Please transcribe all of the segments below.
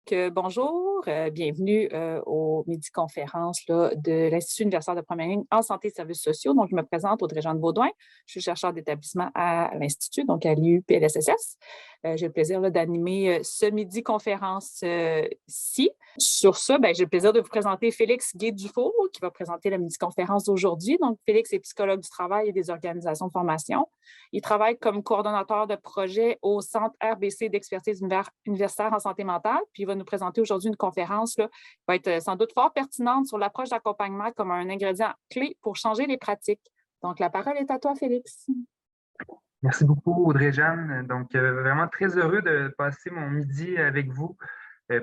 Bonjour, bienvenue au midi-conférence là, de l'Institut universitaire de première ligne en santé et services sociaux. Donc, je me présente Audrey-Jeanne Baudouin. Je suis chercheure d'établissement à l'Institut, donc à l'IUPLSSS. J'ai le plaisir là, d'animer ce midi-conférence-ci. Sur ça, j'ai le plaisir de vous présenter Félix Gué-Dufault, qui va présenter la midi-conférence d'aujourd'hui. Donc, Félix est psychologue du travail et des organisations de formation. Il travaille comme coordonnateur de projet au Centre RBC d'expertise universitaire en santé mentale. Puis il va nous présenter aujourd'hui une conférence là, qui va être sans doute fort pertinente sur l'approche d'accompagnement comme un ingrédient clé pour changer les pratiques. Donc, la parole est à toi, Félix. Merci beaucoup, Audrey-Jeanne. Donc, vraiment très heureux de passer mon midi avec vous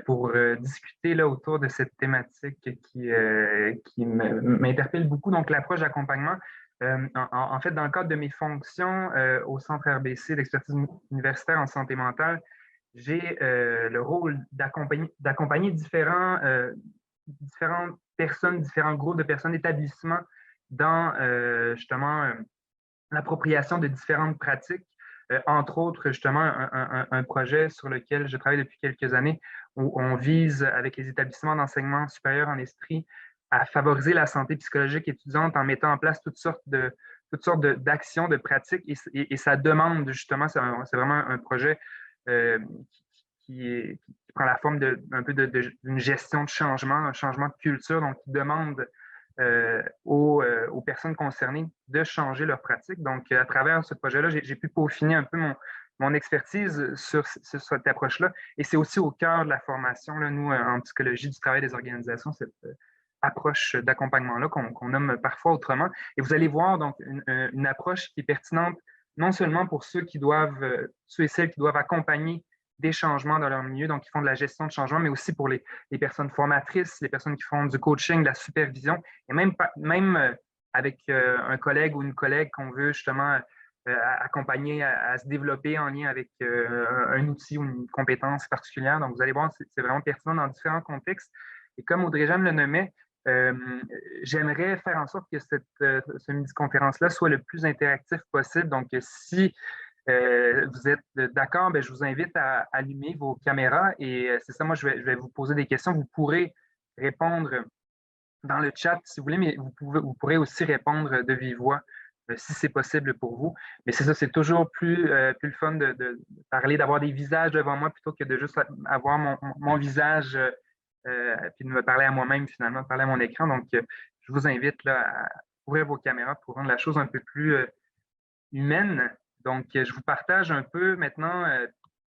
pour discuter là, autour de cette thématique qui m'interpelle beaucoup, donc l'approche d'accompagnement. En fait, dans le cadre de mes fonctions au Centre RBC d'expertise universitaire en santé mentale, j'ai le rôle d'accompagner différentes personnes, différents groupes de personnes, établissements dans justement l'appropriation de différentes pratiques, entre autres justement un projet sur lequel je travaille depuis quelques années où on vise avec les établissements d'enseignement supérieur en esprit à favoriser la santé psychologique étudiante en mettant en place toutes sortes d'actions, de pratiques et ça demande justement, c'est vraiment un projet euh, qui prend la forme un peu d'une gestion de changement, un changement de culture, donc qui demande aux personnes concernées de changer leurs pratiques. Donc, à travers ce projet-là, j'ai pu peaufiner un peu mon expertise sur cette approche-là. Et c'est aussi au cœur de la formation, là, nous, en psychologie du travail des organisations, cette approche d'accompagnement-là qu'on nomme parfois autrement. Et vous allez voir donc une approche qui est pertinente non seulement pour ceux et celles qui doivent accompagner des changements dans leur milieu, donc qui font de la gestion de changement, mais aussi pour les personnes formatrices, les personnes qui font du coaching, de la supervision, et même avec un collègue ou une collègue qu'on veut justement accompagner à se développer en lien avec un outil ou une compétence particulière. Donc, vous allez voir, c'est vraiment pertinent dans différents contextes. Et comme Audrey-Jeanne le nommait, euh, j'aimerais faire en sorte que ce midi-conférence-là soit le plus interactif possible. Donc, si vous êtes d'accord, je vous invite à allumer vos caméras et c'est ça, moi, je vais vous poser des questions. Vous pourrez répondre dans le chat si vous voulez, mais vous pourrez aussi répondre de vive voix si c'est possible pour vous. Mais c'est ça, c'est toujours plus le fun de parler, d'avoir des visages devant moi plutôt que de juste avoir mon visage puis de me parler à moi-même finalement, de parler à mon écran. Donc, je vous invite là, à ouvrir vos caméras pour rendre la chose un peu plus humaine. Donc, je vous partage un peu maintenant,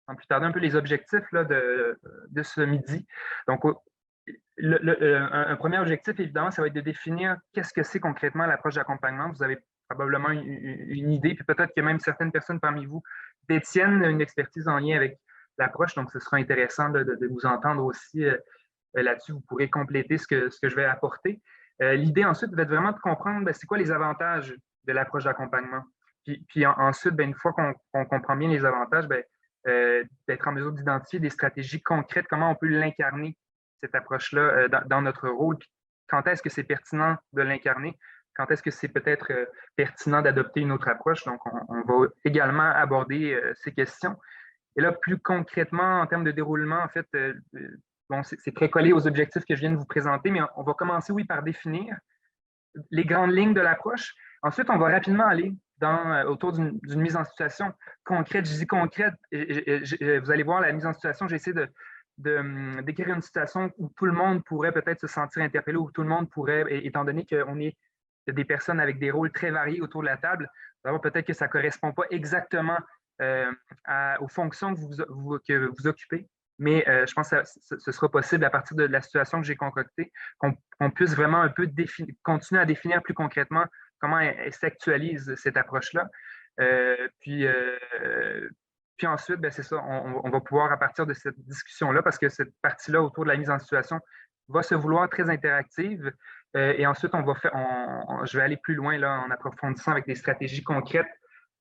sans plus tarder, un peu les objectifs là, de ce midi. Donc, un premier objectif, évidemment, ça va être de définir qu'est-ce que c'est concrètement l'approche d'accompagnement. Vous avez probablement une idée, puis peut-être que même certaines personnes parmi vous détiennent une expertise en lien avec l'approche, donc ce sera intéressant de vous entendre aussi là-dessus. Vous pourrez compléter ce que je vais apporter. L'idée ensuite va être vraiment de comprendre c'est quoi les avantages de l'approche d'accompagnement. Puis ensuite, une fois qu'on comprend bien les avantages, d'être en mesure d'identifier des stratégies concrètes, comment on peut l'incarner, cette approche-là, dans notre rôle. Puis quand est-ce que c'est pertinent de l'incarner? Quand est-ce que c'est peut-être pertinent d'adopter une autre approche? Donc, on va également aborder ces questions. Et là, plus concrètement, en termes de déroulement, en fait, bon, c'est très collé aux objectifs que je viens de vous présenter, mais on va commencer, oui, par définir les grandes lignes de l'approche. Ensuite, on va rapidement aller autour d'une mise en situation concrète. Je dis concrète, vous allez voir la mise en situation, j'essaie d'écrire une situation où tout le monde pourrait peut-être se sentir interpellé, où tout le monde pourrait, étant donné qu'on est des personnes avec des rôles très variés autour de la table, peut-être que ça ne correspond pas exactement aux fonctions que vous occupez. Mais je pense que ce sera possible à partir de la situation que j'ai concoctée, qu'on puisse vraiment un peu continuer à définir plus concrètement comment elle s'actualise cette approche-là. Puis ensuite, c'est ça, on va pouvoir, à partir de cette discussion-là, parce que cette partie-là autour de la mise en situation va se vouloir très interactive. Et ensuite, je vais aller plus loin là, en approfondissant avec des stratégies concrètes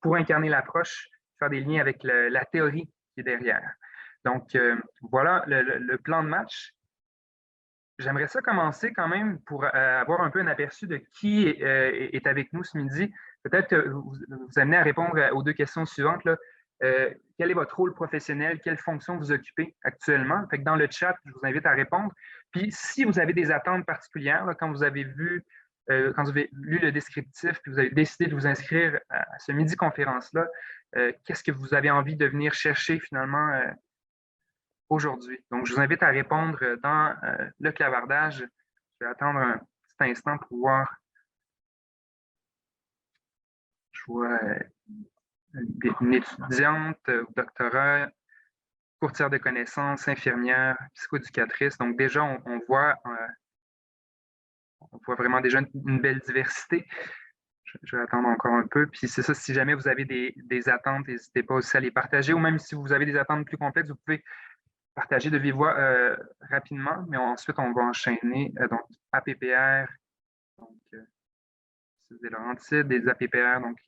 pour incarner l'approche, faire des liens avec la théorie qui est derrière. Donc, voilà le plan de match. J'aimerais ça commencer quand même pour avoir un peu un aperçu de qui est avec nous ce midi. Peut-être vous amener à répondre aux deux questions suivantes. Là. quel est votre rôle professionnel, quelle fonction vous occupez actuellement. Fait que dans le chat, je vous invite à répondre. Puis si vous avez des attentes particulières, là, quand vous avez lu le descriptif, puis vous avez décidé de vous inscrire à ce midi-conférence-là, qu'est-ce que vous avez envie de venir chercher finalement aujourd'hui? Donc, je vous invite à répondre dans le clavardage. Je vais attendre un petit instant pour voir. Je vois une étudiante au doctorat, courtière de connaissances, infirmière, psychoéducatrice. Donc, déjà, on voit vraiment déjà une belle diversité. Je vais attendre encore un peu. Puis c'est ça, si jamais vous avez des attentes, n'hésitez pas aussi à les partager. Ou même si vous avez des attentes plus complexes, vous pouvez partager de vive voix rapidement. Mais ensuite, on va enchaîner. Donc, APPR, donc, des Laurentides, des APPR, donc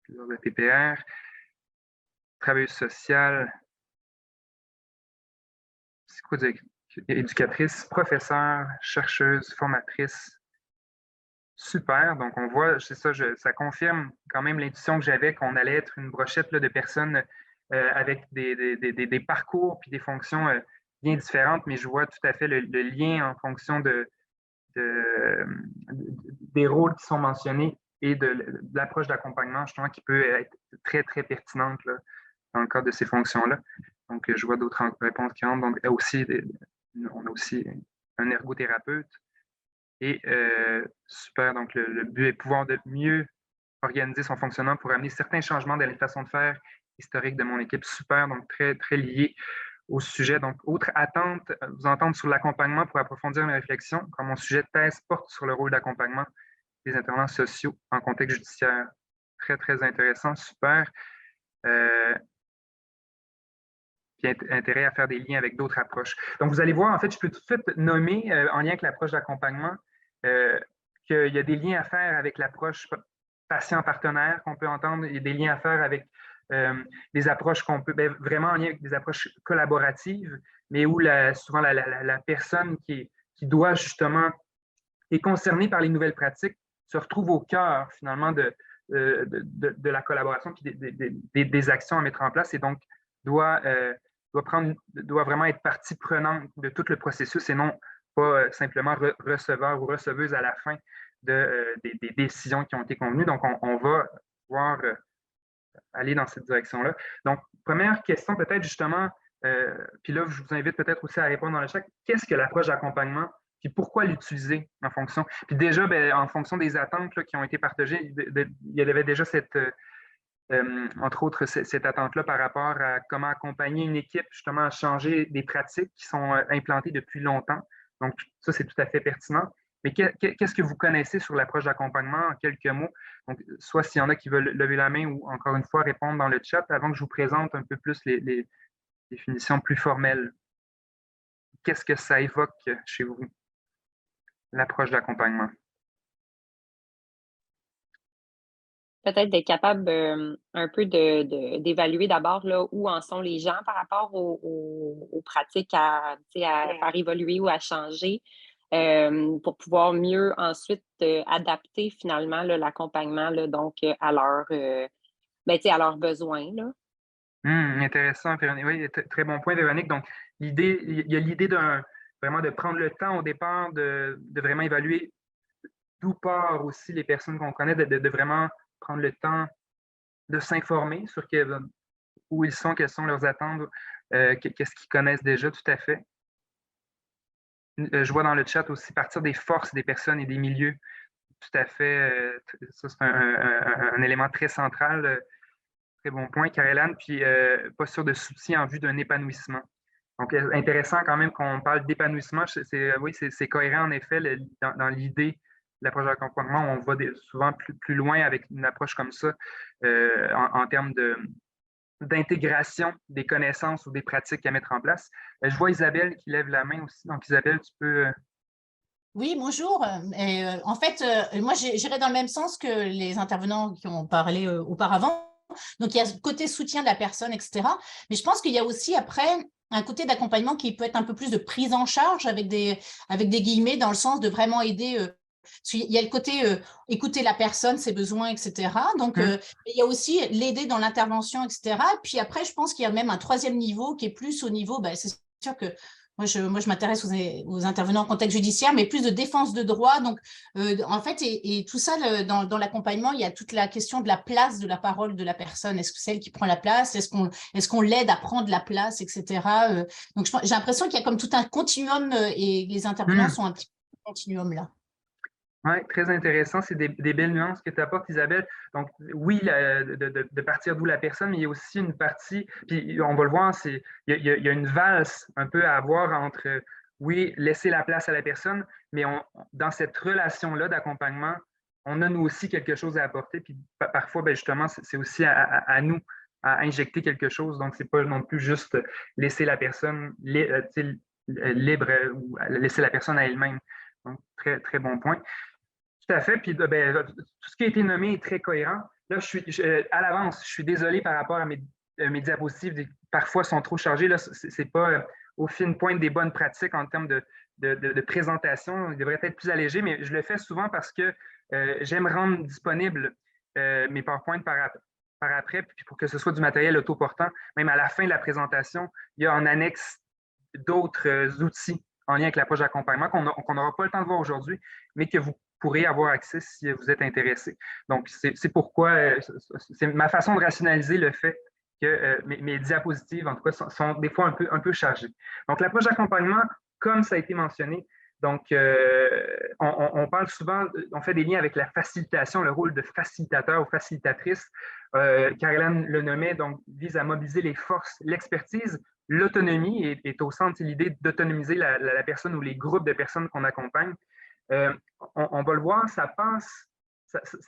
plusieurs APPR. Travailleuse sociale, psychoéducatrice, professeure, chercheuse, formatrice. Super. Donc, on voit, c'est ça, ça confirme quand même l'intuition que j'avais qu'on allait être une brochette là, de personnes avec des parcours puis des fonctions bien différentes, mais je vois tout à fait le lien en fonction des rôles qui sont mentionnés et de l'approche d'accompagnement, justement, qui peut être très, très pertinente là, dans le cadre de ces fonctions-là. Donc, je vois d'autres réponses qui rentrent. Donc, on a aussi un ergothérapeute. Et super, donc le but est de pouvoir de mieux organiser son fonctionnement pour amener certains changements dans les façons de faire historiques de mon équipe. Super, donc très, très lié au sujet. Donc, autre attente, vous entendre sur l'accompagnement pour approfondir mes réflexions, quand mon sujet de thèse porte sur le rôle d'accompagnement des intervenants sociaux en contexte judiciaire. Très, très intéressant, super. Puis intérêt à faire des liens avec d'autres approches. Donc, vous allez voir, en fait, je peux tout de suite nommer, en lien avec l'approche d'accompagnement, qu'il y a des liens à faire avec l'approche patient-partenaire qu'on peut entendre, il y a des liens à faire avec des approches qu'on peut, vraiment en lien avec des approches collaboratives, mais où souvent la personne qui doit justement, est concernée par les nouvelles pratiques, se retrouve au cœur finalement de la collaboration et des actions à mettre en place et donc doit vraiment être partie prenante de tout le processus et non pas simplement receveur ou receveuse à la fin des décisions qui ont été convenues. Donc, on va pouvoir aller dans cette direction-là. Donc, première question peut-être justement, puis là, je vous invite peut-être aussi à répondre dans le chat, qu'est-ce que l'approche d'accompagnement, puis pourquoi l'utiliser en fonction? Puis déjà, en fonction des attentes là, qui ont été partagées, il y avait déjà entre autres, cette attente-là par rapport à comment accompagner une équipe justement à changer des pratiques qui sont implantées depuis longtemps. Donc, ça, c'est tout à fait pertinent. Mais qu'est-ce que vous connaissez sur l'approche d'accompagnement en quelques mots? Donc, soit s'il y en a qui veulent lever la main ou encore une fois répondre dans le chat avant que je vous présente un peu plus les définitions plus formelles. Qu'est-ce que ça évoque chez vous, l'approche d'accompagnement? Peut-être d'être capable un peu d'évaluer d'abord là, où en sont les gens par rapport aux pratiques à faire évoluer ou à changer pour pouvoir mieux ensuite adapter finalement l'accompagnement donc à leurs besoins. Là. Intéressant, Véronique. Oui, très bon point, Véronique. Donc, il y a l'idée vraiment de prendre le temps au départ de vraiment évaluer d'où part aussi les personnes qu'on connaît, de vraiment prendre le temps de s'informer sur où ils sont, quelles sont leurs attentes, qu'est-ce qu'ils connaissent déjà, tout à fait. Je vois dans le chat aussi partir des forces des personnes et des milieux. Tout à fait. Ça, c'est un élément très central. Très bon point, Karel-Anne. Puis, posture de soutien en vue d'un épanouissement. Donc, intéressant quand même qu'on parle d'épanouissement. Oui, c'est cohérent en effet dans l'idée l'approche d'accompagnement, on va souvent plus loin avec une approche comme ça en termes d'intégration des connaissances ou des pratiques à mettre en place. Je vois Isabelle qui lève la main aussi. Donc, Isabelle, tu peux... Oui, bonjour. En fait, moi, j'irai dans le même sens que les intervenants qui ont parlé auparavant. Donc, il y a ce côté soutien de la personne, etc. Mais je pense qu'il y a aussi, après, un côté d'accompagnement qui peut être un peu plus de prise en charge avec des guillemets, dans le sens de vraiment aider il y a le côté écouter la personne, ses besoins, etc. Donc, il y a aussi l'aider dans l'intervention, etc. Puis après, je pense qu'il y a même un troisième niveau qui est plus au niveau, c'est sûr que moi, je m'intéresse aux intervenants en contexte judiciaire, mais plus de défense de droit. Donc, en fait, et tout ça, dans l'accompagnement, il y a toute la question de la place de la parole de la personne. Est-ce que c'est elle qui prend la place? Est-ce qu'on l'aide à prendre la place, etc. Donc, j'ai l'impression qu'il y a comme tout un continuum et les intervenants sont un petit peu continuum là. Oui, très intéressant. C'est des belles nuances que tu apportes, Isabelle. Donc, oui, de partir d'où la personne, mais il y a aussi une partie, puis on va le voir, il y a une valse un peu à avoir entre, oui, laisser la place à la personne, mais dans cette relation-là d'accompagnement, on a nous aussi quelque chose à apporter. Puis parfois, justement, c'est aussi à nous à injecter quelque chose. Donc, c'est pas non plus juste laisser la personne libre ou laisser la personne à elle-même. Donc, très, très bon point. Tout à fait. Puis, tout ce qui a été nommé est très cohérent. Là, à l'avance, je suis désolé par rapport à mes diapositives. Parfois, sont trop chargées. Là, c'est pas au fine pointe des bonnes pratiques en termes de présentation. Il devrait être plus allégé, mais je le fais souvent parce que j'aime rendre disponible mes PowerPoint par après, puis pour que ce soit du matériel autoportant. Même à la fin de la présentation, il y a en annexe d'autres outils en lien avec l'approche d'accompagnement qu'on n'aura pas le temps de voir aujourd'hui, mais que vous pourrez avoir accès si vous êtes intéressé. Donc, c'est pourquoi c'est ma façon de rationaliser le fait que mes diapositives, en tout cas, sont des fois un peu chargées. Donc, l'approche d'accompagnement, comme ça a été mentionné, donc, on parle souvent, on fait des liens avec la facilitation, le rôle de facilitateur ou facilitatrice. Caroline le nommait, donc, vise à mobiliser les forces, l'expertise. L'autonomie est au centre, l'idée d'autonomiser la personne ou les groupes de personnes qu'on accompagne. On va le voir, ça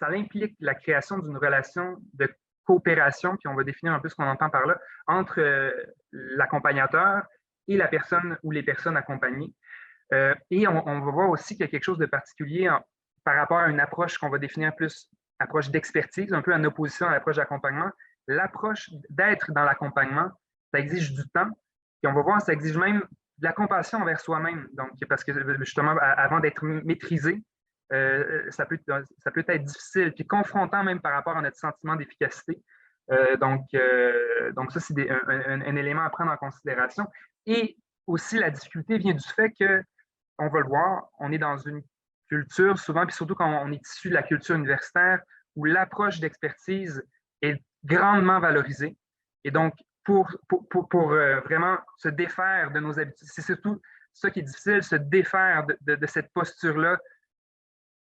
implique la création d'une relation de coopération, puis on va définir un peu ce qu'on entend par là, entre l'accompagnateur et la personne ou les personnes accompagnées. Et on va voir aussi qu'il y a quelque chose de particulier par rapport à une approche qu'on va définir plus, approche d'expertise, un peu en opposition à l'approche d'accompagnement. L'approche d'être dans l'accompagnement, ça exige du temps, et on va voir, ça exige même de la compassion envers soi-même. Donc, parce que justement, avant d'être maîtrisé, ça peut être difficile, puis confrontant même par rapport à notre sentiment d'efficacité. Donc, ça, c'est un élément à prendre en considération. Et aussi, la difficulté vient du fait que, on va le voir, on est dans une culture souvent, puis surtout quand on est issu de la culture universitaire, où l'approche d'expertise est grandement valorisée. Et donc, pour vraiment se défaire de nos habitudes, c'est surtout ça qui est difficile, se défaire de cette posture-là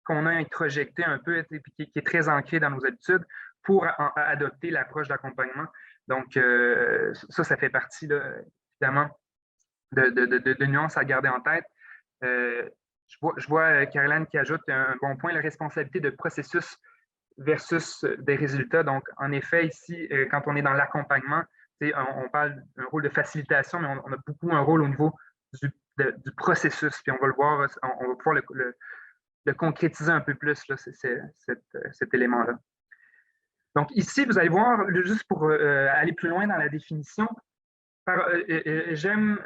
qu'on a introjectée un peu, et qui est très ancrée dans nos habitudes, pour adopter l'approche d'accompagnement. Donc, ça fait partie, là, évidemment, de nuances à garder en tête. Je vois Caroline qui ajoute un bon point, la responsabilité de processus versus des résultats. Donc, en effet, ici, quand on est dans l'accompagnement, on parle d'un rôle de facilitation, mais on a beaucoup un rôle au niveau du processus. Puis on va le voir, on va pouvoir le concrétiser un peu plus, là, cet élément-là. Donc, ici, vous allez voir, juste pour aller plus loin dans la définition, j'aime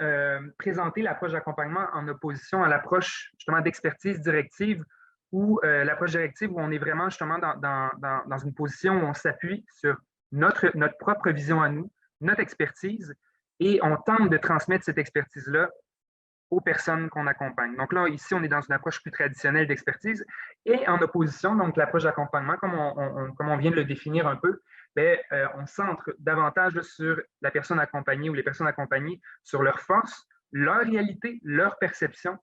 présenter l'approche d'accompagnement en opposition à l'approche justement d'expertise directive ou l'approche directive où on est vraiment justement dans une position où on s'appuie sur notre propre vision à nous, notre expertise, et on tente de transmettre cette expertise-là aux personnes qu'on accompagne. Donc là, ici, on est dans une approche plus traditionnelle d'expertise et en opposition, donc l'approche d'accompagnement, comme on vient de le définir un peu, on centre davantage sur la personne accompagnée ou les personnes accompagnées, sur leurs forces, leur réalité, leur perception.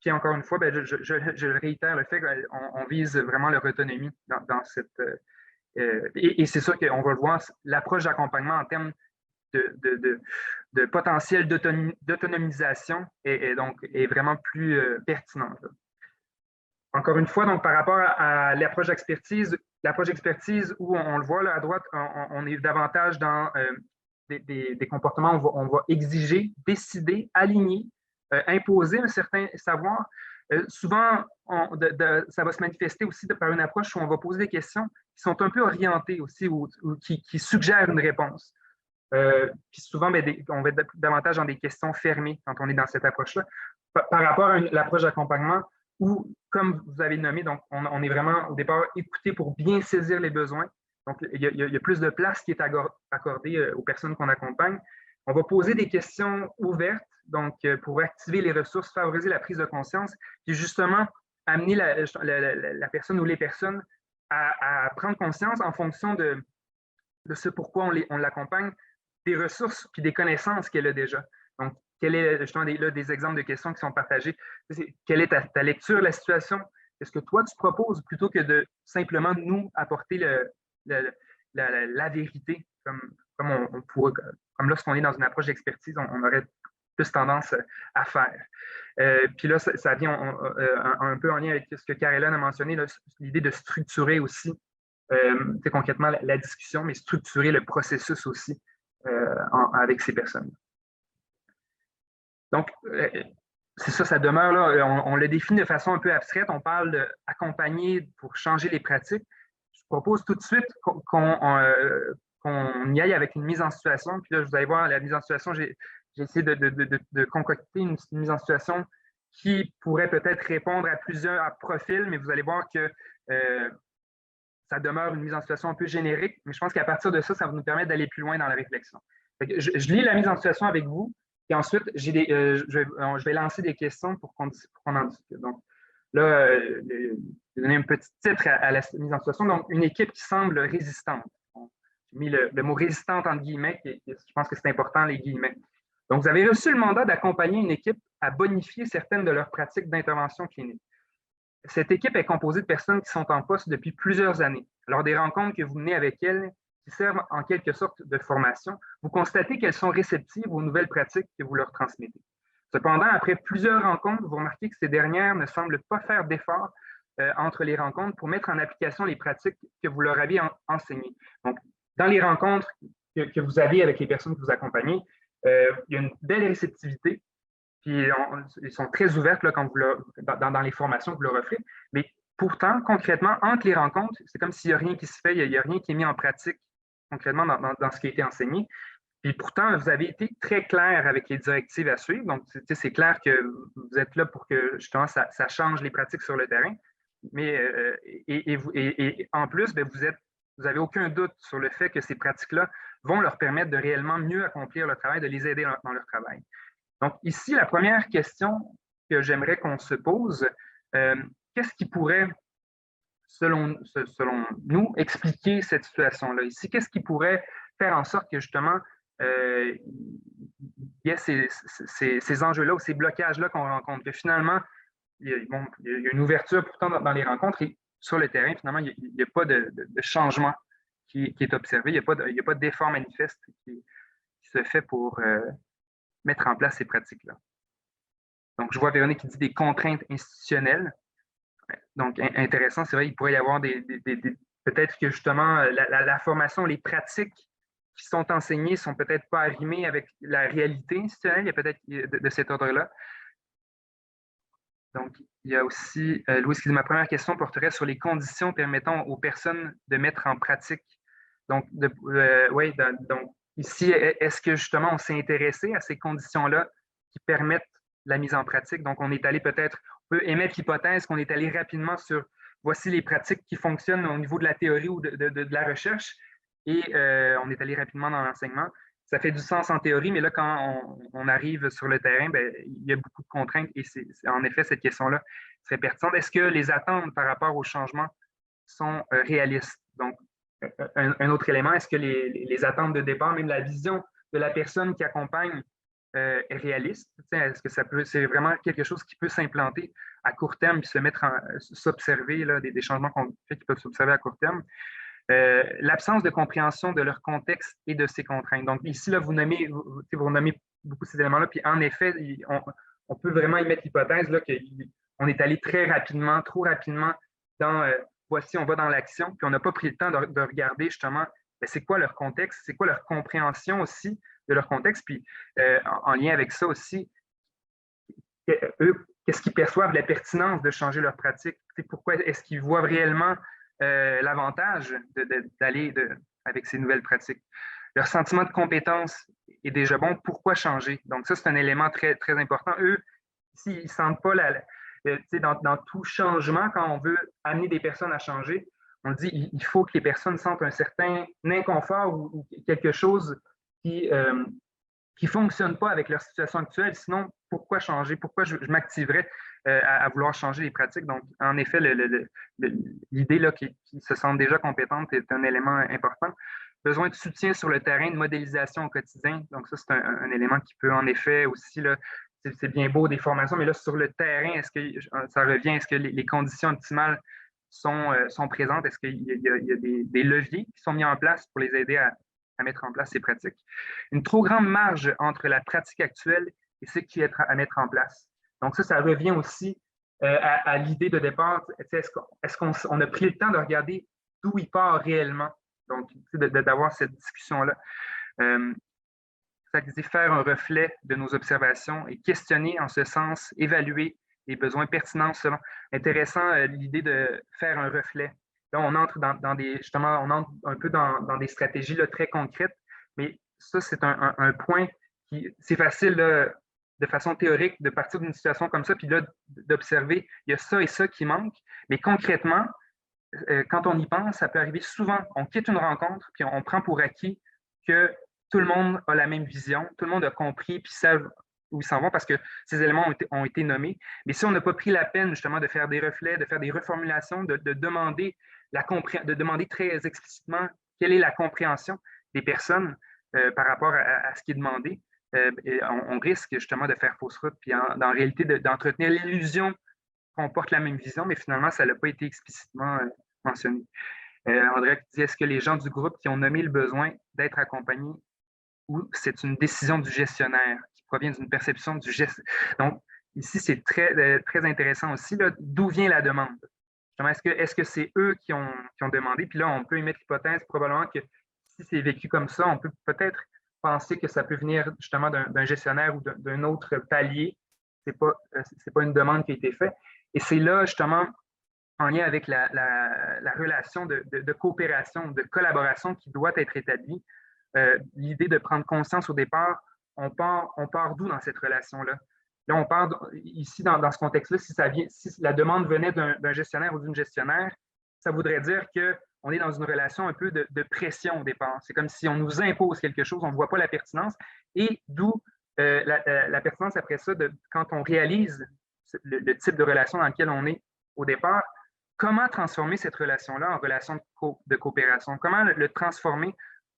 Puis encore une fois, je réitère le fait qu'on vise vraiment leur autonomie dans cette... et c'est sûr qu'on va le voir, l'approche d'accompagnement en termes de potentiel d'autonomisation est vraiment plus pertinente. Encore une fois, donc, par rapport à l'approche d'expertise où on le voit là à droite, on est davantage dans des comportements où on va exiger, décider, aligner, imposer un certain savoir. Souvent, ça va se manifester aussi par une approche où on va poser des questions qui sont un peu orientées aussi ou qui suggèrent une réponse. Puis souvent, on va être davantage dans des questions fermées quand on est dans cette approche-là. Par rapport à l'approche d'accompagnement où, comme vous avez nommé, donc on est vraiment au départ écouté pour bien saisir les besoins. Donc, il y a plus de place qui est accordée aux personnes qu'on accompagne. On va poser des questions ouvertes, donc pour activer les ressources, favoriser la prise de conscience, puis justement amener la personne ou les personnes à prendre conscience en fonction de ce pourquoi on l'accompagne, des ressources puis des connaissances qu'elle a déjà. Donc, quel est justement des exemples de questions qui sont partagées? Quelle est ta lecture de la situation? Qu'est-ce que toi, tu proposes plutôt que de simplement nous apporter la vérité, comme lorsqu'on est dans une approche d'expertise, on aurait plus tendance à faire. Puis là, ça vient un peu en lien avec ce que Karen a mentionné, l'idée de structurer aussi concrètement la discussion, mais structurer le processus aussi avec ces personnes. Donc, c'est ça, ça demeure là. On le définit de façon un peu abstraite. On parle d'accompagner pour changer les pratiques. Je propose tout de suite qu'on y aille avec une mise en situation. Puis là, vous allez voir, la mise en situation, j'ai essayé de concocter une mise en situation qui pourrait peut-être répondre à plusieurs profils, mais vous allez voir que ça demeure une mise en situation un peu générique, mais je pense qu'à partir de ça, ça va nous permettre d'aller plus loin dans la réflexion. Je lis la mise en situation avec vous, et ensuite, je vais lancer des questions pour qu'on en discute. Donc, là, je vais donner un petit titre à la mise en situation. Donc, une équipe qui semble résistante. J'ai mis le mot résistante entre guillemets, je pense que c'est important, les guillemets. Donc, vous avez reçu le mandat d'accompagner une équipe à bonifier certaines de leurs pratiques d'intervention clinique. Cette équipe est composée de personnes qui sont en poste depuis plusieurs années. Lors des rencontres que vous menez avec elles, qui servent en quelque sorte de formation, vous constatez qu'elles sont réceptives aux nouvelles pratiques que vous leur transmettez. Cependant, après plusieurs rencontres, vous remarquez que ces dernières ne semblent pas faire d'efforts entre les rencontres pour mettre en application les pratiques que vous leur avez enseignées. Donc, dans les rencontres que vous avez avec les personnes que vous accompagnez, il y a une belle réceptivité. Puis ils sont très ouvertes là, quand dans les formations que vous leur offrez. Mais pourtant, concrètement, entre les rencontres, c'est comme s'il n'y a rien qui se fait, il n'y a rien qui est mis en pratique concrètement dans ce qui a été enseigné. Puis pourtant, vous avez été très clair avec les directives à suivre. Donc, c'est clair que vous êtes là pour que justement ça change les pratiques sur le terrain. Mais et en plus, bien, vous n'avez aucun doute sur le fait que ces pratiques-là vont leur permettre de réellement mieux accomplir leur travail, de les aider dans leur travail. Donc, ici, la première question que j'aimerais qu'on se pose, qu'est-ce qui pourrait, selon nous, expliquer cette situation-là? Ici, qu'est-ce qui pourrait faire en sorte que, justement, il y ait ces enjeux-là ou ces blocages-là qu'on rencontre, que finalement, il y a une ouverture pourtant dans les rencontres et sur le terrain, finalement, il n'y a pas de changement qui est observé, il n'y a pas d'effort manifeste qui se fait pour mettre en place ces pratiques-là. Donc, je vois Véronique qui dit des contraintes institutionnelles. Donc, intéressant, c'est vrai, il pourrait y avoir peut-être que justement la formation, les pratiques qui sont enseignées ne sont peut-être pas arrimées avec la réalité institutionnelle, il y a peut-être de cet ordre-là. Donc, il y a aussi, Louis, ma première question porterait sur les conditions permettant aux personnes de mettre en pratique. Donc, oui, donc ici, est-ce que justement on s'est intéressé à ces conditions-là qui permettent la mise en pratique? Donc, on est allé peut-être, on peut émettre l'hypothèse qu'on est allé rapidement sur voici les pratiques qui fonctionnent au niveau de la théorie ou de la recherche et on est allé rapidement dans l'enseignement. Ça fait du sens en théorie, mais là, quand on arrive sur le terrain, bien, il y a beaucoup de contraintes et en effet, cette question-là serait pertinente. Est-ce que les attentes par rapport au changement sont réalistes? Donc, un autre élément, est-ce que les attentes de départ, même la vision de la personne qui accompagne est réaliste? Est-ce que c'est vraiment quelque chose qui peut s'implanter à court terme et s'observer, des changements qu'on fait qui peuvent s'observer à court terme? L'absence de compréhension de leur contexte et de ses contraintes. Donc ici, là, vous nommez beaucoup ces éléments-là, puis en effet, on peut vraiment y mettre l'hypothèse qu'on est allé très rapidement, trop rapidement dans voici, on va dans l'action, puis on n'a pas pris le temps de regarder justement c'est quoi leur contexte, c'est quoi leur compréhension aussi de leur contexte, puis en lien avec ça aussi, eux, qu'est-ce qu'ils perçoivent la pertinence de changer leur pratique? Pourquoi est-ce qu'ils voient réellement l'avantage d'aller avec ces nouvelles pratiques? Leur sentiment de compétence est déjà bon. Pourquoi changer? Donc, ça, c'est un élément très, très important. Eux, ici, ils ne sentent pas dans tout changement, quand on veut amener des personnes à changer, on dit il faut que les personnes sentent un certain inconfort ou quelque chose qui ne fonctionne pas avec leur situation actuelle. Sinon, pourquoi changer? Pourquoi je m'activerais à vouloir changer les pratiques? Donc, en effet, l'idée qu'ils se sentent déjà compétentes est un élément important. Besoin de soutien sur le terrain, de modélisation au quotidien. Donc, ça, c'est un élément qui peut en effet aussi, c'est bien beau des formations, mais là, sur le terrain, est-ce que ça revient? Est-ce que les conditions optimales sont présentes? Est-ce qu'il y a des leviers qui sont mis en place pour les aider à mettre en place ces pratiques? Une trop grande marge entre la pratique actuelle et ce qui est à mettre en place. Donc, ça revient aussi à l'idée de départ. Est-ce qu'on a pris le temps de regarder d'où il part réellement? Donc, d'avoir cette discussion-là. Ça veut dire faire un reflet de nos observations et questionner en ce sens, évaluer les besoins pertinents selon. Intéressant, l'idée de faire un reflet. Là, on entre on entre un peu dans des stratégies là, très concrètes, mais ça, c'est un point qui, c'est facile là, de façon théorique de partir d'une situation comme ça, puis là, d'observer, il y a ça et ça qui manque, mais concrètement, quand on y pense, ça peut arriver souvent. On quitte une rencontre, puis on prend pour acquis que tout le monde a la même vision, tout le monde a compris, puis savent où ils s'en vont parce que ces éléments ont été nommés. Mais si on n'a pas pris la peine justement de faire des reflets, de faire des reformulations, de demander très explicitement quelle est la compréhension des personnes par rapport à ce qui est demandé, on risque justement de faire fausse route, puis en réalité d'entretenir l'illusion qu'on porte la même vision, mais finalement, ça n'a pas été explicitement mentionné. André dit, est-ce que les gens du groupe qui ont nommé le besoin d'être accompagnés ou c'est une décision du gestionnaire qui provient d'une perception du gestionnaire? Donc, ici, c'est très intéressant aussi, d'où vient la demande? Est-ce que c'est eux qui ont demandé? Puis là, on peut émettre l'hypothèse probablement que si c'est vécu comme ça, on peut peut-être penser que ça peut venir justement d'un gestionnaire ou d'un autre palier. Ce n'est pas une demande qui a été faite. Et c'est là, justement, en lien avec la relation de coopération, de collaboration qui doit être établie. L'idée de prendre conscience au départ, on part d'où dans cette relation-là? Là, on part ici, dans ce contexte-là, si la demande venait d'un gestionnaire ou d'une gestionnaire, ça voudrait dire qu'on est dans une relation un peu de pression au départ. C'est comme si on nous impose quelque chose, on ne voit pas la pertinence, et d'où la pertinence après ça, quand on réalise le type de relation dans lequel on est au départ, comment transformer cette relation-là en relation de coopération? Comment le transformer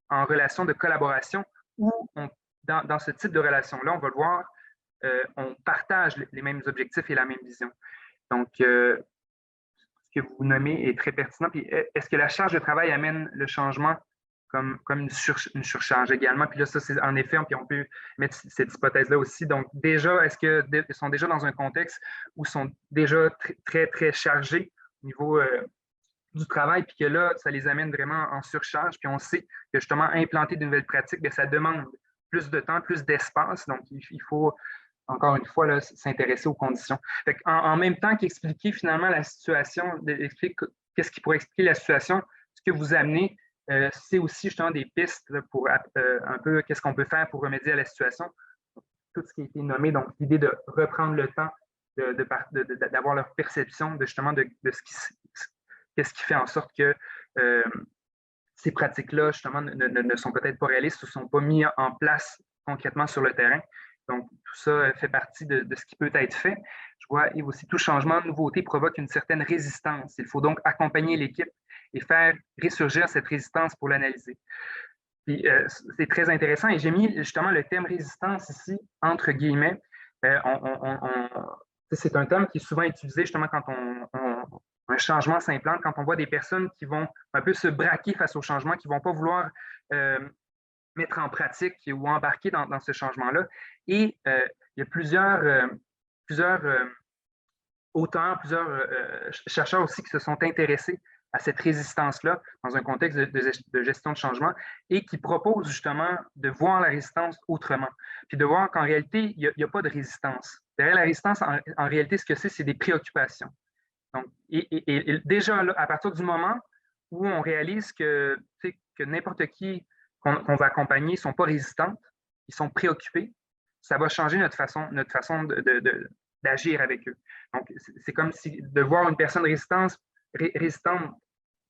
en relation de collaboration où, dans ce type de relation-là, on va le voir, on partage les mêmes objectifs et la même vision. Donc, ce que vous nommez est très pertinent. Puis, est-ce que la charge de travail amène le changement comme une surcharge également? Puis là, ça, c'est en effet, puis on peut mettre cette hypothèse-là aussi. Donc, déjà, est-ce qu'ils sont déjà dans un contexte où ils sont déjà très, très chargés au niveau du travail, puis que là, ça les amène vraiment en surcharge. Puis on sait que justement, implanter de nouvelles pratiques, bien, ça demande plus de temps, plus d'espace. Donc, il faut, encore une fois, s'intéresser aux conditions. Fait en même temps qu'expliquer finalement la situation, qu'est-ce qui pourrait expliquer la situation, ce que vous amenez, c'est aussi justement des pistes pour un peu qu'est-ce qu'on peut faire pour remédier à la situation. Tout ce qui a été nommé, donc l'idée de reprendre le temps d'avoir leur perception de justement de qu'est-ce qui fait en sorte que ces pratiques-là, justement, ne sont peut-être pas réalistes ou ne sont pas mis en place concrètement sur le terrain. Donc, tout ça fait partie de ce qui peut être fait. Je vois et aussi tout changement, nouveauté provoque une certaine résistance. Il faut donc accompagner l'équipe et faire ressurgir cette résistance pour l'analyser. Puis, c'est très intéressant et j'ai mis justement le thème résistance ici, entre guillemets. C'est un terme qui est souvent utilisé justement quand un changement s'implante, quand on voit des personnes qui vont un peu se braquer face au changement, qui ne vont pas vouloir mettre en pratique ou embarquer dans ce changement-là. Et il y a plusieurs auteurs, plusieurs chercheurs aussi qui se sont intéressés à cette résistance-là dans un contexte de gestion de changement et qui proposent justement de voir la résistance autrement. Puis de voir qu'en réalité, il n'y a pas de résistance. Derrière la résistance, en réalité, ce que c'est des préoccupations. Donc, et déjà, là, à partir du moment où on réalise que n'importe qui qu'on va accompagner ne sont pas résistantes, ils sont préoccupés, ça va changer notre façon de d'agir avec eux. Donc, c'est comme si de voir une personne résistante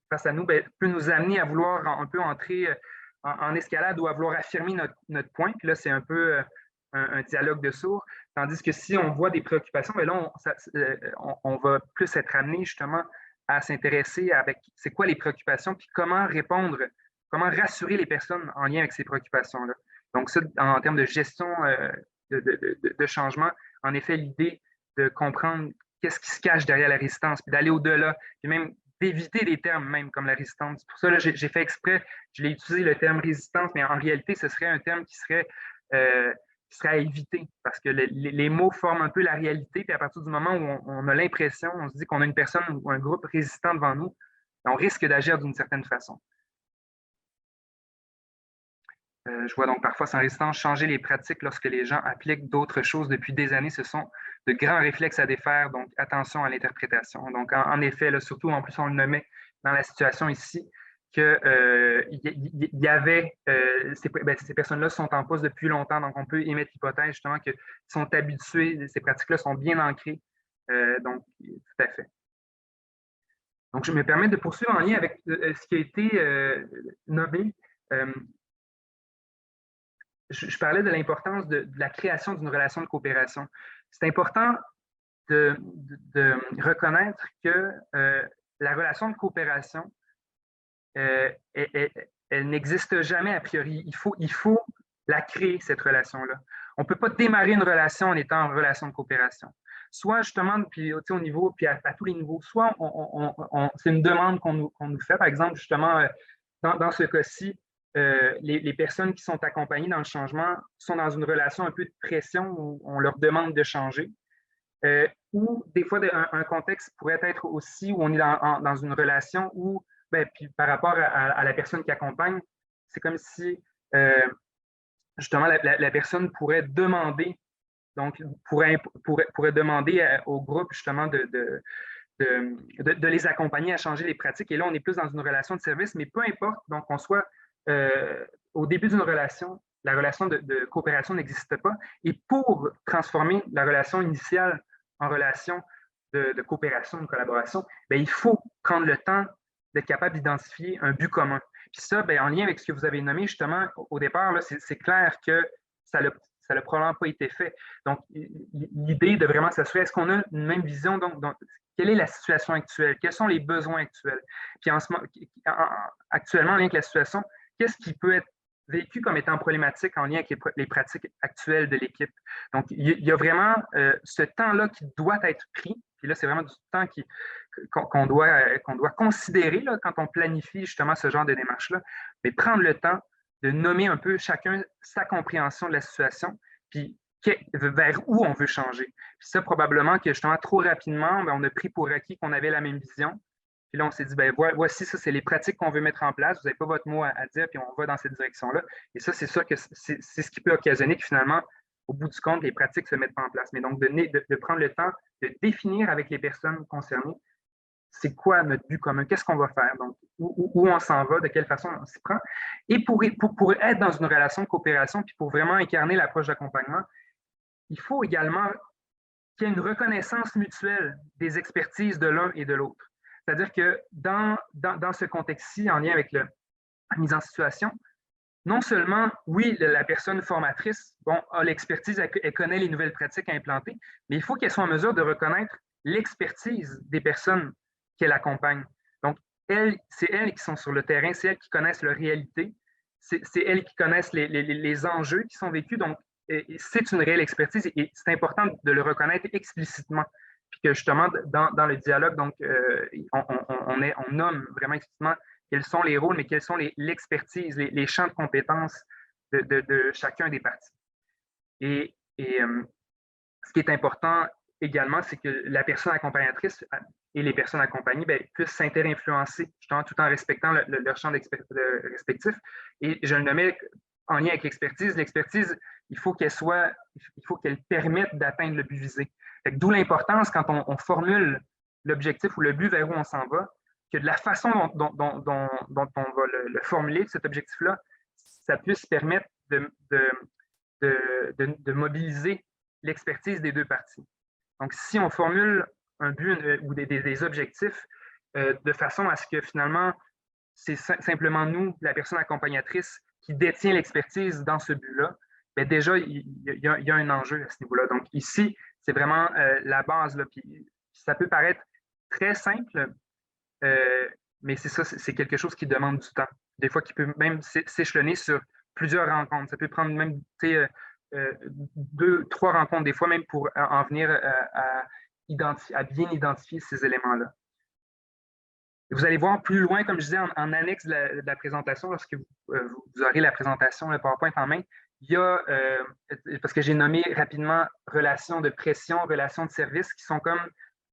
face à nous peut nous amener à vouloir un peu entrer en escalade ou à vouloir affirmer notre point. Puis là, c'est un peu un dialogue de sourds. Tandis que si on voit des préoccupations, bien là, on va plus être amené justement à s'intéresser avec c'est quoi les préoccupations, puis comment répondre, comment rassurer les personnes en lien avec ces préoccupations-là. Donc, ça, en termes de gestion de changement, en effet, l'idée de comprendre qu'est-ce qui se cache derrière la résistance, puis d'aller au-delà, puis même d'éviter des termes même comme la résistance. Pour ça, là, j'ai fait exprès, je l'ai utilisé le terme résistance, mais en réalité, ce serait un terme qui serait à éviter parce que les mots forment un peu la réalité, puis à partir du moment où on a l'impression, on se dit qu'on a une personne ou un groupe résistant devant nous, on risque d'agir d'une certaine façon. Je vois donc parfois sans résistance changer les pratiques lorsque les gens appliquent d'autres choses depuis des années. Ce sont de grands réflexes à défaire, donc attention à l'interprétation. Donc, en effet, là, surtout, en plus, on le nommait dans la situation ici, qu'il y avait, ces personnes-là sont en poste depuis longtemps, donc on peut émettre l'hypothèse justement qu'ils sont habitués, ces pratiques-là sont bien ancrées. Donc, tout à fait. Donc, je me permets de poursuivre en lien avec ce qui a été nommé. Je parlais de l'importance de la création d'une relation de coopération. C'est important de reconnaître que la relation de coopération, elle n'existe jamais a priori. Il faut la créer, cette relation-là. On ne peut pas démarrer une relation en étant en relation de coopération. Soit justement, puis au niveau, puis à tous les niveaux, soit c'est une demande qu'on nous fait. Par exemple, justement, dans ce cas-ci, les personnes qui sont accompagnées dans le changement sont dans une relation un peu de pression où on leur demande de changer. Ou des fois, un contexte pourrait être aussi où on est dans une relation où, puis par rapport à la personne qui accompagne, c'est comme si justement la personne pourrait demander, donc pourrait demander au groupe justement de les accompagner à changer les pratiques. Et là, on est plus dans une relation de service, mais peu importe, donc on soit au début d'une relation, la relation de coopération n'existe pas. Et pour transformer la relation initiale en relation de coopération, de collaboration, bien, il faut prendre le temps d'être capable d'identifier un but commun. Puis ça, bien, en lien avec ce que vous avez nommé justement au départ, c'est clair que ça n'a probablement pas été fait. Donc, l'idée de vraiment s'assurer, est-ce qu'on a une même vision? Donc, quelle est la situation actuelle? Quels sont les besoins actuels? Puis actuellement, en lien avec la situation, qu'est-ce qui peut être vécu comme étant problématique en lien avec les pratiques actuelles de l'équipe? Donc, il y a vraiment ce temps-là qui doit être pris. Puis là, c'est vraiment du temps qu'on doit considérer là, quand on planifie justement ce genre de démarche-là. Mais prendre le temps de nommer un peu chacun sa compréhension de la situation, puis vers où on veut changer. Puis ça, probablement que justement, trop rapidement, bien, on a pris pour acquis qu'on avait la même vision. Puis là, on s'est dit, ben voici, ça, c'est les pratiques qu'on veut mettre en place. Vous n'avez pas votre mot à dire, puis on va dans cette direction-là. Et ça, c'est sûr que c'est ce qui peut occasionner que finalement, au bout du compte, les pratiques se mettent pas en place. Mais donc, de prendre le temps de définir avec les personnes concernées, c'est quoi notre but commun, qu'est-ce qu'on va faire, donc où on s'en va, de quelle façon on s'y prend. Et pour être dans une relation de coopération, puis pour vraiment incarner l'approche d'accompagnement, il faut également qu'il y ait une reconnaissance mutuelle des expertises de l'un et de l'autre. C'est-à-dire que dans ce contexte-ci, en lien avec la mise en situation, non seulement, oui, la personne formatrice a l'expertise, elle connaît les nouvelles pratiques à implanter, mais il faut qu'elle soit en mesure de reconnaître l'expertise des personnes qu'elle accompagne. Donc, c'est elles qui sont sur le terrain, c'est elles qui connaissent leur réalité, c'est elles qui connaissent les enjeux qui sont vécus. Donc, c'est une réelle expertise et c'est important de le reconnaître explicitement. Puis que justement, dans le dialogue, donc, on nomme vraiment explicitement quels sont les rôles, mais quelles sont l'expertise, les champs de compétences de chacun des parties. Et ce qui est important également, c'est que la personne accompagnatrice et les personnes accompagnées puissent s'inter-influencer, justement, tout en respectant leur champ respectif. Et je le nommais en lien avec l'expertise. L'expertise, il faut qu'elle permette d'atteindre le but visé. D'où l'importance, quand on formule l'objectif ou le but vers où on s'en va, que de la façon dont on va le formuler, cet objectif-là, ça puisse permettre de mobiliser l'expertise des deux parties. Donc, si on formule un but ou des objectifs de façon à ce que finalement, c'est simplement nous, la personne accompagnatrice, qui détient l'expertise dans ce but-là, bien déjà, il y a un enjeu à ce niveau-là. Donc, ici, c'est vraiment la base. Là, puis, ça peut paraître très simple, mais c'est ça, c'est quelque chose qui demande du temps. Des fois, qui peut même s'échelonner sur plusieurs rencontres. Ça peut prendre même 2, 3 rencontres, des fois même pour en venir à bien identifier ces éléments-là. Vous allez voir plus loin, comme je disais, en annexe de la présentation, lorsque vous aurez la présentation, le PowerPoint en main, il y a, parce que j'ai nommé rapidement relations de pression, relations de service, qui sont comme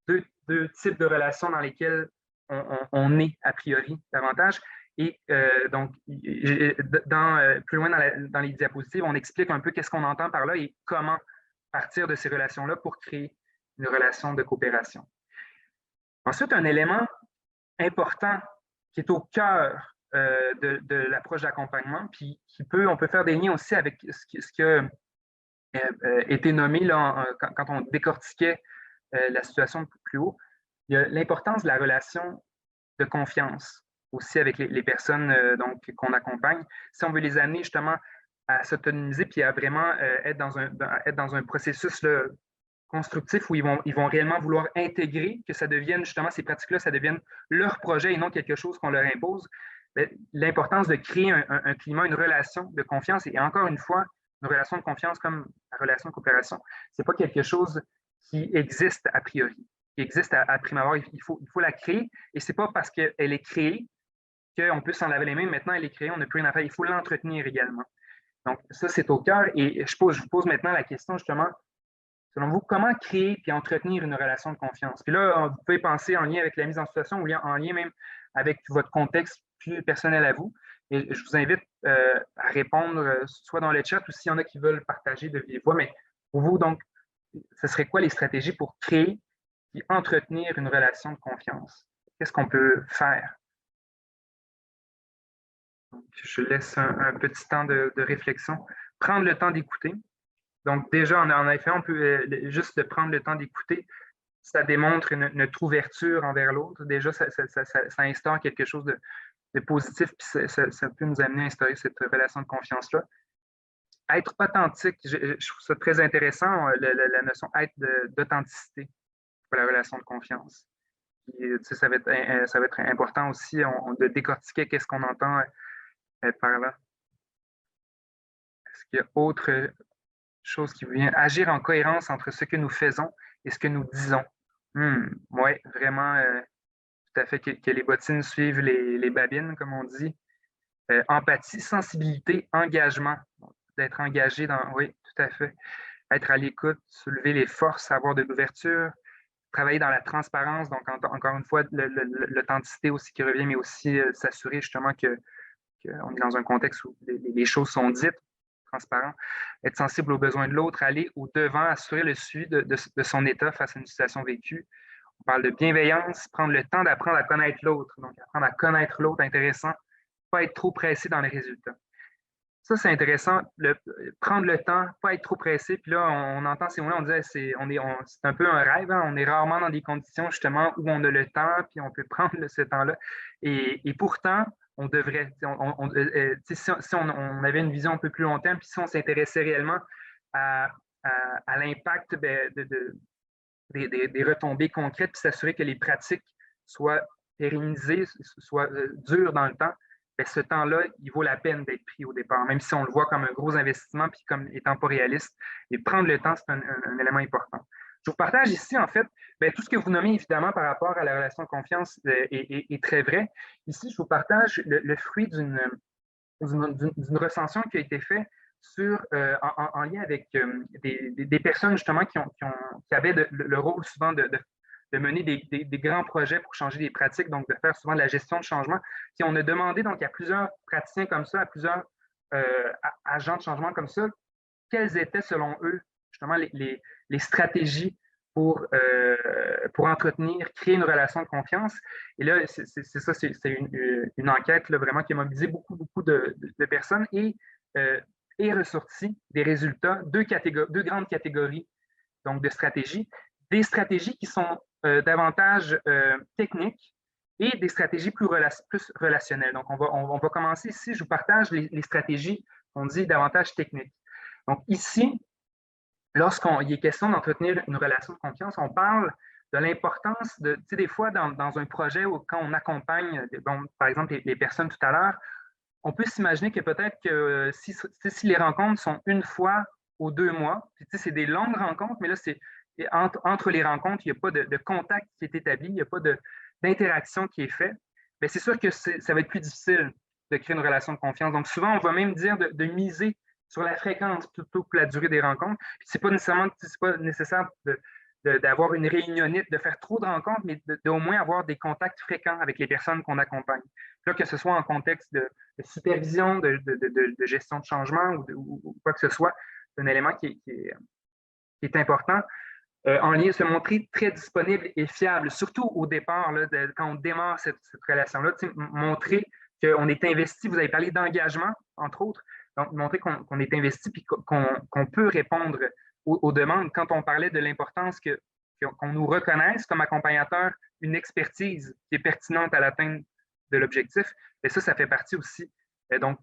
deux types de relations dans lesquelles on est a priori davantage. Et donc, plus loin dans les diapositives, on explique un peu qu'est-ce qu'on entend par là et comment partir de ces relations-là pour créer une relation de coopération. Ensuite, un élément important qui est au cœur de l'approche d'accompagnement, puis on peut faire des liens aussi avec ce qui a été nommé là, quand on décortiquait la situation plus haut. Il y a l'importance de la relation de confiance aussi avec les personnes qu'on accompagne. Si on veut les amener justement à s'autonomiser puis à vraiment être dans un processus là, constructif où ils vont réellement vouloir intégrer, que ça devienne justement ces pratiques-là, ça devienne leur projet et non quelque chose qu'on leur impose. L'importance de créer un climat, une relation de confiance, et encore une fois, une relation de confiance comme la relation de coopération, ce n'est pas quelque chose qui existe a priori, qui existe à prime abord. Il faut la créer, et ce n'est pas parce qu'elle est créée qu'on peut s'en laver les mains. Maintenant, elle est créée, on n'a plus rien à faire. Il faut l'entretenir également. Donc, ça, c'est au cœur. Et je vous pose maintenant la question, justement, selon vous, comment créer et entretenir une relation de confiance? Puis là, vous pouvez penser en lien avec la mise en situation ou en lien même avec votre contexte plus personnel à vous. Et je vous invite à répondre soit dans le chat ou s'il y en a qui veulent partager de vive voix. Mais pour vous, donc, ce serait quoi les stratégies pour créer et entretenir une relation de confiance? Qu'est-ce qu'on peut faire? Donc, je laisse un petit temps de réflexion. Prendre le temps d'écouter. Donc, déjà, en effet, on peut juste de prendre le temps d'écouter, ça démontre notre ouverture envers l'autre. Déjà, ça instaure quelque chose de positif, puis ça peut nous amener à instaurer cette relation de confiance-là. Être authentique, je trouve ça très intéressant, la notion d'authenticité pour la relation de confiance. Puis, ça va être important aussi de décortiquer qu'est-ce qu'on entend par là. Est-ce qu'il y a autre chose qui vient? Agir en cohérence entre ce que nous faisons et ce que nous disons. Oui, vraiment, tout à fait, que les bottines suivent les babines, comme on dit. Empathie, sensibilité, engagement. D'être engagé oui, tout à fait. Être à l'écoute, soulever les forces, avoir de l'ouverture, travailler dans la transparence, donc encore une fois, l'authenticité aussi qui revient, mais aussi s'assurer justement qu'on est dans un contexte où les choses sont dites, transparent, être sensible aux besoins de l'autre, aller au-devant, assurer le suivi de son état face à une situation vécue. On parle de bienveillance, prendre le temps d'apprendre à connaître l'autre, donc apprendre à connaître l'autre, intéressant, pas être trop pressé dans les résultats. Ça, c'est intéressant, prendre le temps, pas être trop pressé. Puis là, on entend ces mots-là, on dit c'est un peu un rêve. Hein? On est rarement dans des conditions justement où on a le temps, puis on peut prendre ce temps-là. Et pourtant, on devrait, si on avait une vision un peu plus long terme, puis si on s'intéressait réellement à l'impact des retombées concrètes, puis s'assurer que les pratiques soient pérennisées, soient dures dans le temps, bien, ce temps-là, il vaut la peine d'être pris au départ, même si on le voit comme un gros investissement, puis comme étant pas réaliste. Et prendre le temps, c'est un élément important. Je vous partage ici, en fait, bien, tout ce que vous nommez, évidemment, par rapport à la relation de confiance est très vrai. Ici, je vous partage le fruit d'une recension qui a été faite en lien avec des personnes, justement, qui avaient le rôle souvent de mener des grands projets pour changer des pratiques, donc de faire souvent de la gestion de changement. Puis on a demandé donc à plusieurs praticiens comme ça, à plusieurs agents de changement comme ça, quelles étaient, selon eux, justement, les stratégies pour entretenir, créer une relation de confiance. Et là, c'est une enquête là, vraiment qui a mobilisé beaucoup de personnes et ressorti des résultats, deux grandes catégories donc, de stratégies. des stratégies qui sont davantage techniques et des stratégies plus relationnelles. Donc, on va commencer ici. Je vous partage les stratégies qu'on dit davantage techniques. Donc, ici, lorsqu'il est question d'entretenir une relation de confiance, on parle de l'importance de, tu sais, des fois, dans un projet où quand on accompagne, bon, par exemple, les personnes tout à l'heure, on peut s'imaginer que peut-être que si les rencontres sont une fois ou 2 mois, puis, tu sais, c'est des longues rencontres, mais là, c'est entre les rencontres, il n'y a pas de contact qui est établi, il n'y a pas d'interaction qui est faite. Bien, c'est sûr que ça va être plus difficile de créer une relation de confiance. Donc, souvent, on va même dire de miser sur la fréquence plutôt que la durée des rencontres. Ce n'est pas nécessaire d'avoir une réunionnite, de faire trop de rencontres, mais d'au moins avoir des contacts fréquents avec les personnes qu'on accompagne. Là, que ce soit en contexte de supervision, de gestion de changement ou quoi que ce soit, c'est un élément qui est important. En lien, se montrer très disponible et fiable, surtout au départ, là, quand on démarre cette relation-là, montrer qu'on est investi. Vous avez parlé d'engagement, entre autres. Donc, montrer qu'on est investi et qu'on peut répondre aux demandes. Quand on parlait de l'importance qu'on nous reconnaisse comme accompagnateur une expertise qui est pertinente à l'atteinte de l'objectif, et ça fait partie aussi donc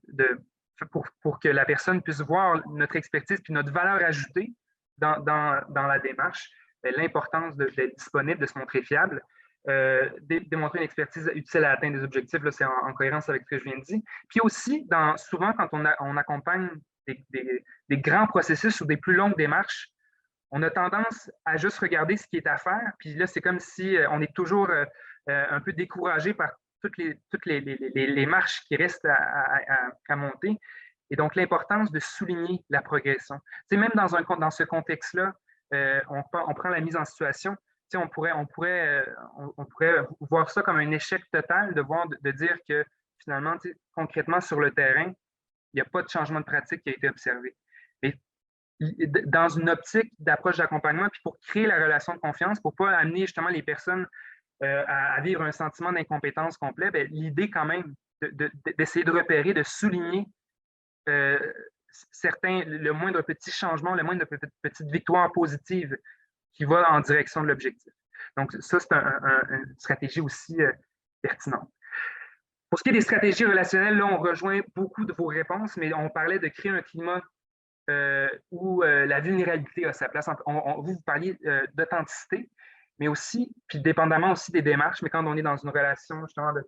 pour que la personne puisse voir notre expertise puis notre valeur ajoutée dans la démarche, l'importance d'être disponible, de se montrer fiable, démontrer une expertise utile à l'atteinte des objectifs, c'est en cohérence avec ce que je viens de dire. Puis aussi, souvent, quand on accompagne des grands processus ou des plus longues démarches, on a tendance à juste regarder ce qui est à faire, puis là, c'est comme si on est toujours un peu découragé par toutes les marches qui restent à monter. Et donc, l'importance de souligner la progression. Tu sais, même dans ce contexte-là, on prend la mise en situation. Tu sais, on pourrait voir ça comme un échec total de dire que finalement, tu sais, concrètement sur le terrain, il n'y a pas de changement de pratique qui a été observé. Mais dans une optique d'approche d'accompagnement, puis pour créer la relation de confiance, pour ne pas amener justement les personnes à vivre un sentiment d'incompétence complet, l'idée quand même d'essayer de repérer, de souligner le moindre petit changement, le moindre petite victoire positive qui va en direction de l'objectif. Donc, ça, c'est une stratégie aussi pertinente. Pour ce qui est des stratégies relationnelles, là, on rejoint beaucoup de vos réponses, mais on parlait de créer un climat où la vulnérabilité a sa place. Vous parliez d'authenticité, mais aussi, puis dépendamment aussi des démarches, mais quand on est dans une relation justement de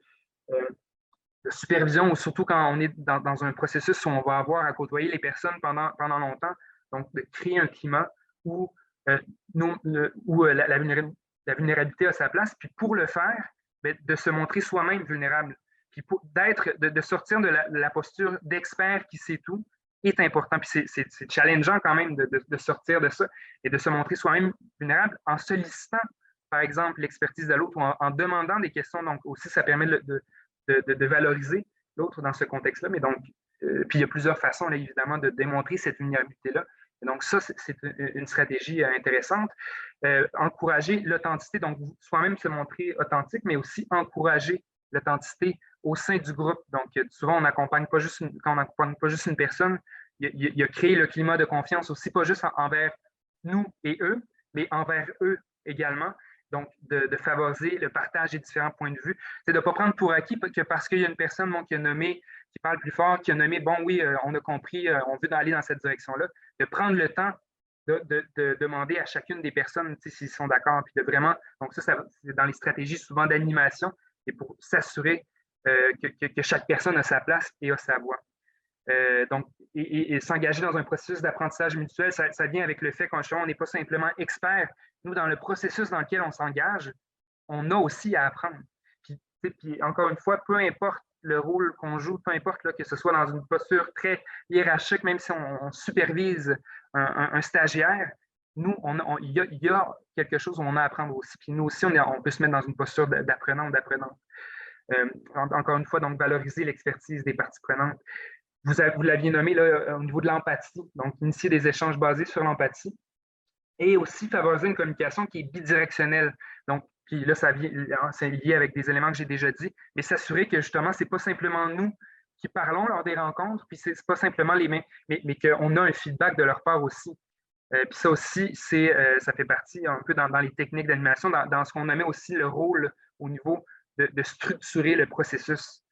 supervision ou surtout quand on est dans un processus où on va avoir à côtoyer les personnes pendant longtemps, donc de créer un climat où, la vulnérabilité a sa place, puis pour le faire, de se montrer soi-même vulnérable, puis de sortir de la posture d'expert qui sait tout est important, puis c'est challengeant quand même de sortir de ça et de se montrer soi-même vulnérable en sollicitant, par exemple, l'expertise de l'autre ou en demandant des questions. Donc aussi, ça permet de valoriser l'autre dans ce contexte-là. Mais donc, puis il y a plusieurs façons, là, évidemment, de démontrer cette vulnérabilité-là. Et donc, ça, c'est une stratégie intéressante. Encourager l'authenticité, donc soi-même se montrer authentique, mais aussi encourager l'authenticité au sein du groupe. Donc, souvent, quand on n'accompagne pas juste une personne, il y a créé le climat de confiance aussi, pas juste envers nous et eux, mais envers eux également. Donc, de favoriser le partage des différents points de vue. C'est de ne pas prendre pour acquis que parce qu'il y a une personne qui parle plus fort, qui a nommé, bon, oui, on a compris, on veut aller dans cette direction-là, de prendre le temps de demander à chacune des personnes s'ils sont d'accord, puis de vraiment, donc ça c'est dans les stratégies souvent d'animation, et pour s'assurer que chaque personne a sa place et a sa voix. Donc, et s'engager dans un processus d'apprentissage mutuel, ça vient avec le fait qu'on n'est pas simplement expert. Nous, dans le processus dans lequel on s'engage, on a aussi à apprendre. Puis encore une fois, peu importe le rôle qu'on joue, peu importe là, que ce soit dans une posture très hiérarchique, même si on supervise un stagiaire, nous, il y a quelque chose où on a à apprendre aussi. Puis nous aussi, on peut se mettre dans une posture d'apprenant ou d'apprenante. Encore une fois, donc, valoriser l'expertise des parties prenantes. Vous l'aviez nommé là, au niveau de l'empathie, donc initier des échanges basés sur l'empathie et aussi favoriser une communication qui est bidirectionnelle. Donc, puis là, c'est lié avec des éléments que j'ai déjà dit, mais s'assurer que justement, ce n'est pas simplement nous qui parlons lors des rencontres, puis ce n'est pas simplement les mêmes, mais qu'on a un feedback de leur part aussi. Puis ça aussi, ça fait partie un peu dans les techniques d'animation, dans ce qu'on nommait aussi le rôle au niveau de structurer le processus.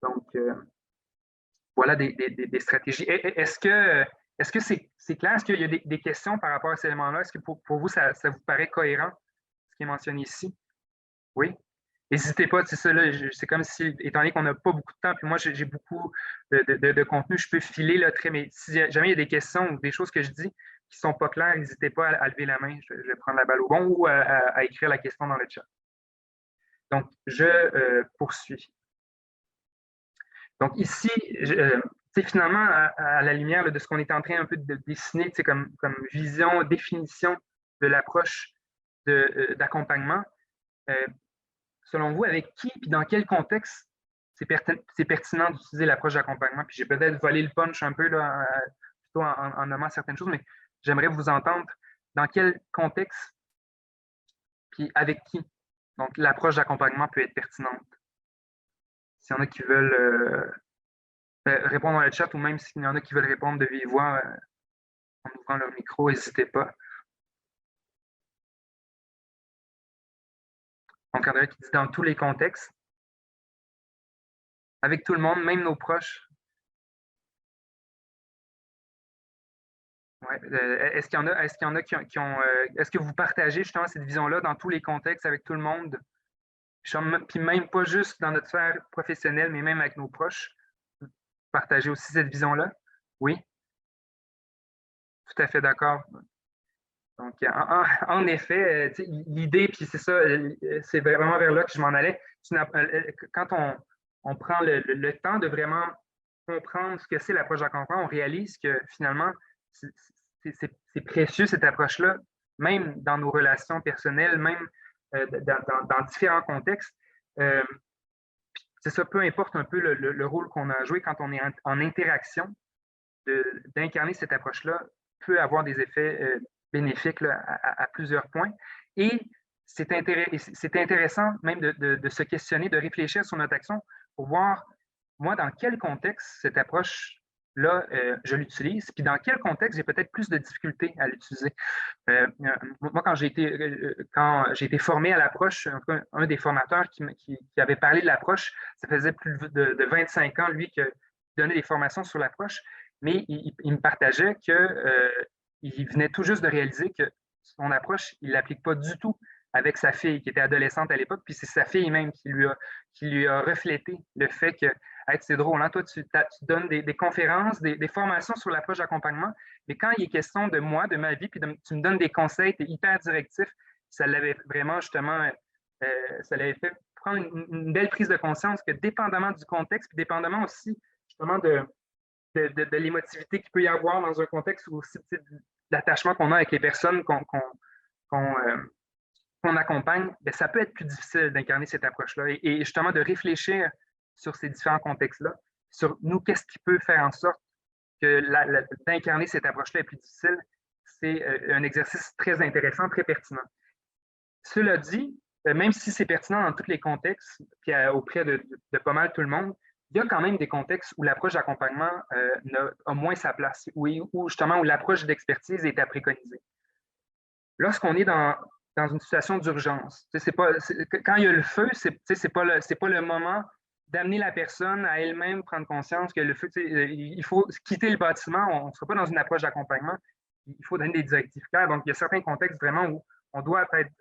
Donc, voilà des stratégies. Est-ce que c'est clair? Est-ce qu'il y a des questions par rapport à ces éléments-là? Est-ce que pour vous, ça vous paraît cohérent, ce qui est mentionné ici? Oui? N'hésitez pas, c'est ça, là, c'est comme si, étant donné qu'on n'a pas beaucoup de temps, puis moi, j'ai beaucoup de contenu, je peux filer là, mais si jamais il y a des questions ou des choses que je dis qui ne sont pas claires, n'hésitez pas à lever la main, je vais prendre la balle au bon ou à écrire la question dans le chat. Donc, je poursuis. Donc, ici, finalement, à la lumière de ce qu'on est en train un peu de dessiner comme vision, définition de l'approche d'accompagnement, selon vous, avec qui et dans quel contexte c'est pertinent d'utiliser l'approche d'accompagnement? Puis j'ai peut-être volé le punch un peu là, plutôt en nommant certaines choses, mais j'aimerais vous entendre dans quel contexte puis avec qui. Donc, l'approche d'accompagnement peut être pertinente. S'il y en a qui veulent répondre dans le chat ou même s'il y en a qui veulent répondre de vive voix en ouvrant leur micro, n'hésitez pas. Donc, André qui dit dans tous les contextes, avec tout le monde, même nos proches. Ouais. Est-ce qu'il y en a qui ont est-ce que vous partagez justement cette vision-là dans tous les contextes, avec tout le monde? Puis même pas juste dans notre sphère professionnelle, mais même avec nos proches. Vous partagez aussi cette vision-là? Oui? Tout à fait d'accord. Donc, en effet, l'idée, puis c'est ça, c'est vraiment vers là que je m'en allais. Quand on prend le temps de vraiment comprendre ce que c'est l'approche d'accompagnement, on réalise que finalement, c'est précieux cette approche-là, même dans nos relations personnelles, même dans différents contextes. C'est ça, peu importe un peu le rôle qu'on a joué quand on est en interaction, d'incarner cette approche-là peut avoir des effets bénéfiques là, à plusieurs points. Et c'est intéressant même de se questionner, de réfléchir sur notre action pour voir, moi, dans quel contexte cette approche-là, je l'utilise, puis dans quel contexte j'ai peut-être plus de difficultés à l'utiliser. Moi, quand j'ai été formé à l'approche, un des formateurs qui avait parlé de l'approche, ça faisait plus de 25 ans, lui, qu'il donnait des formations sur l'approche, mais il me partageait qu'il venait tout juste de réaliser que son approche, il ne l'applique pas du tout avec sa fille, qui était adolescente à l'époque, puis c'est sa fille même qui lui a reflété le fait que hey, c'est drôle, hein? Toi, tu donnes des conférences, des formations sur l'approche d'accompagnement, mais quand il est question de moi, de ma vie, puis tu me donnes des conseils, tu es hyper directif, ça l'avait vraiment justement, ça l'avait fait prendre une belle prise de conscience que dépendamment du contexte, puis dépendamment aussi justement de l'émotivité qu'il peut y avoir dans un contexte ou aussi de l'attachement qu'on a avec les personnes qu'on accompagne, bien, ça peut être plus difficile d'incarner cette approche-là et justement de réfléchir sur ces différents contextes-là, sur nous, qu'est-ce qui peut faire en sorte que d'incarner cette approche-là est plus difficile, c'est un exercice très intéressant, très pertinent. Cela dit, même si c'est pertinent dans tous les contextes, puis auprès de pas mal tout le monde, il y a quand même des contextes où l'approche d'accompagnement a moins sa place, où justement où l'approche d'expertise est à préconiser. Lorsqu'on est dans une situation d'urgence, quand il y a le feu, c'est pas le moment d'amener la personne à elle-même prendre conscience que le feu, il faut quitter le bâtiment, on ne sera pas dans une approche d'accompagnement, il faut donner des directives claires. Donc, il y a certains contextes vraiment où on doit peut-être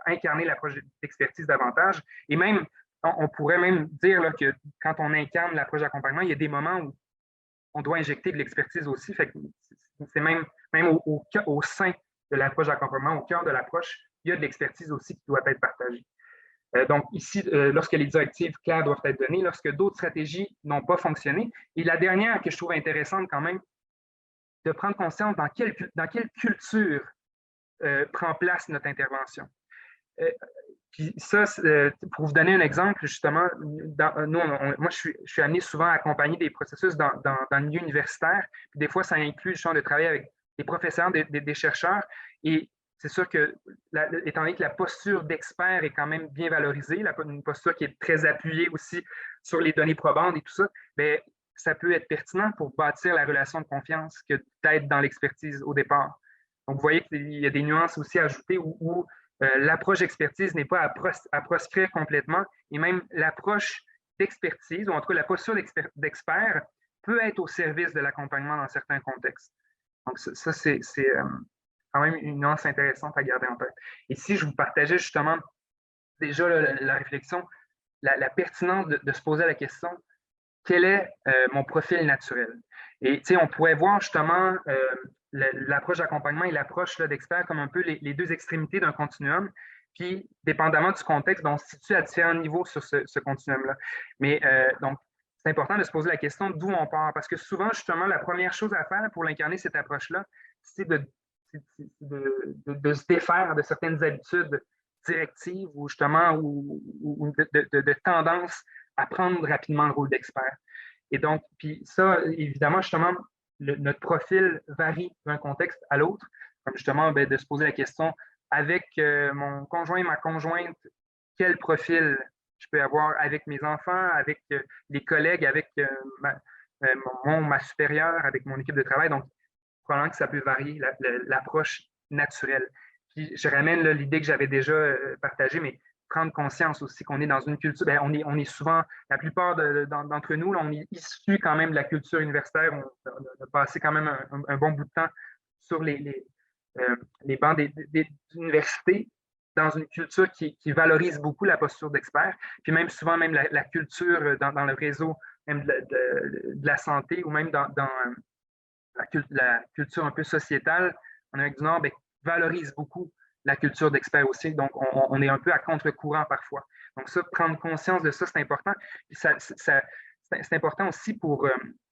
incarner l'approche d'expertise davantage. Et même, on pourrait même dire là, que quand on incarne l'approche d'accompagnement, il y a des moments où on doit injecter de l'expertise aussi. C'est même au sein de l'approche d'accompagnement, au cœur de l'approche, il y a de l'expertise aussi qui doit être partagée. Donc ici, lorsque les directives claires doivent être données, lorsque d'autres stratégies n'ont pas fonctionné. Et la dernière que je trouve intéressante quand même, de prendre conscience dans quelle culture prend place notre intervention. Puis ça, pour vous donner un exemple, justement, moi, je suis amené souvent à accompagner des processus dans le milieu universitaire. Puis des fois, ça inclut justement de travailler avec des professeurs, des chercheurs. Et c'est sûr que, étant donné que la posture d'expert est quand même bien valorisée, une posture qui est très appuyée aussi sur les données probantes et tout ça, bien, ça peut être pertinent pour bâtir la relation de confiance que d'être dans l'expertise au départ. Donc, vous voyez qu'il y a des nuances aussi ajoutées où l'approche expertise n'est pas à proscrire complètement, et même l'approche d'expertise, ou en tout cas la posture d'expert, peut être au service de l'accompagnement dans certains contextes. Donc, ça c'est quand même une nuance intéressante à garder en tête. Et si je vous partageais justement déjà la réflexion, la pertinence de se poser la question, quel est mon profil naturel? Et on pourrait voir justement l'approche d'accompagnement et l'approche d'expert comme un peu les deux extrémités d'un continuum, puis dépendamment du contexte, on se situe à différents niveaux sur ce continuum-là. Mais donc, c'est important de se poser la question d'où on part, parce que souvent, justement, la première chose à faire pour l'incarner cette approche-là, c'est de se défaire de certaines habitudes directives ou justement ou de tendance à prendre rapidement le rôle d'expert. Et donc, puis ça, évidemment, justement, notre profil varie d'un contexte à l'autre, comme justement de se poser la question, avec mon conjoint, ma conjointe, quel profil je peux avoir avec mes enfants, avec les collègues, avec ma supérieure, avec mon équipe de travail. Donc, probablement que ça peut varier l'approche naturelle. Puis je ramène l'idée que j'avais déjà partagée, mais prendre conscience aussi qu'on est dans une culture, on est souvent, la plupart d'entre nous, là, on est issus quand même de la culture universitaire, on a passé quand même un bon bout de temps sur les bancs des universités, dans une culture qui valorise beaucoup la posture d'expert, puis même souvent même la culture dans le réseau même de la santé ou même dans la culture un peu sociétale en Amérique du Nord valorise beaucoup la culture d'expert aussi. Donc, on est un peu à contre-courant parfois. Donc, ça, prendre conscience de ça, c'est important. Puis c'est important aussi pour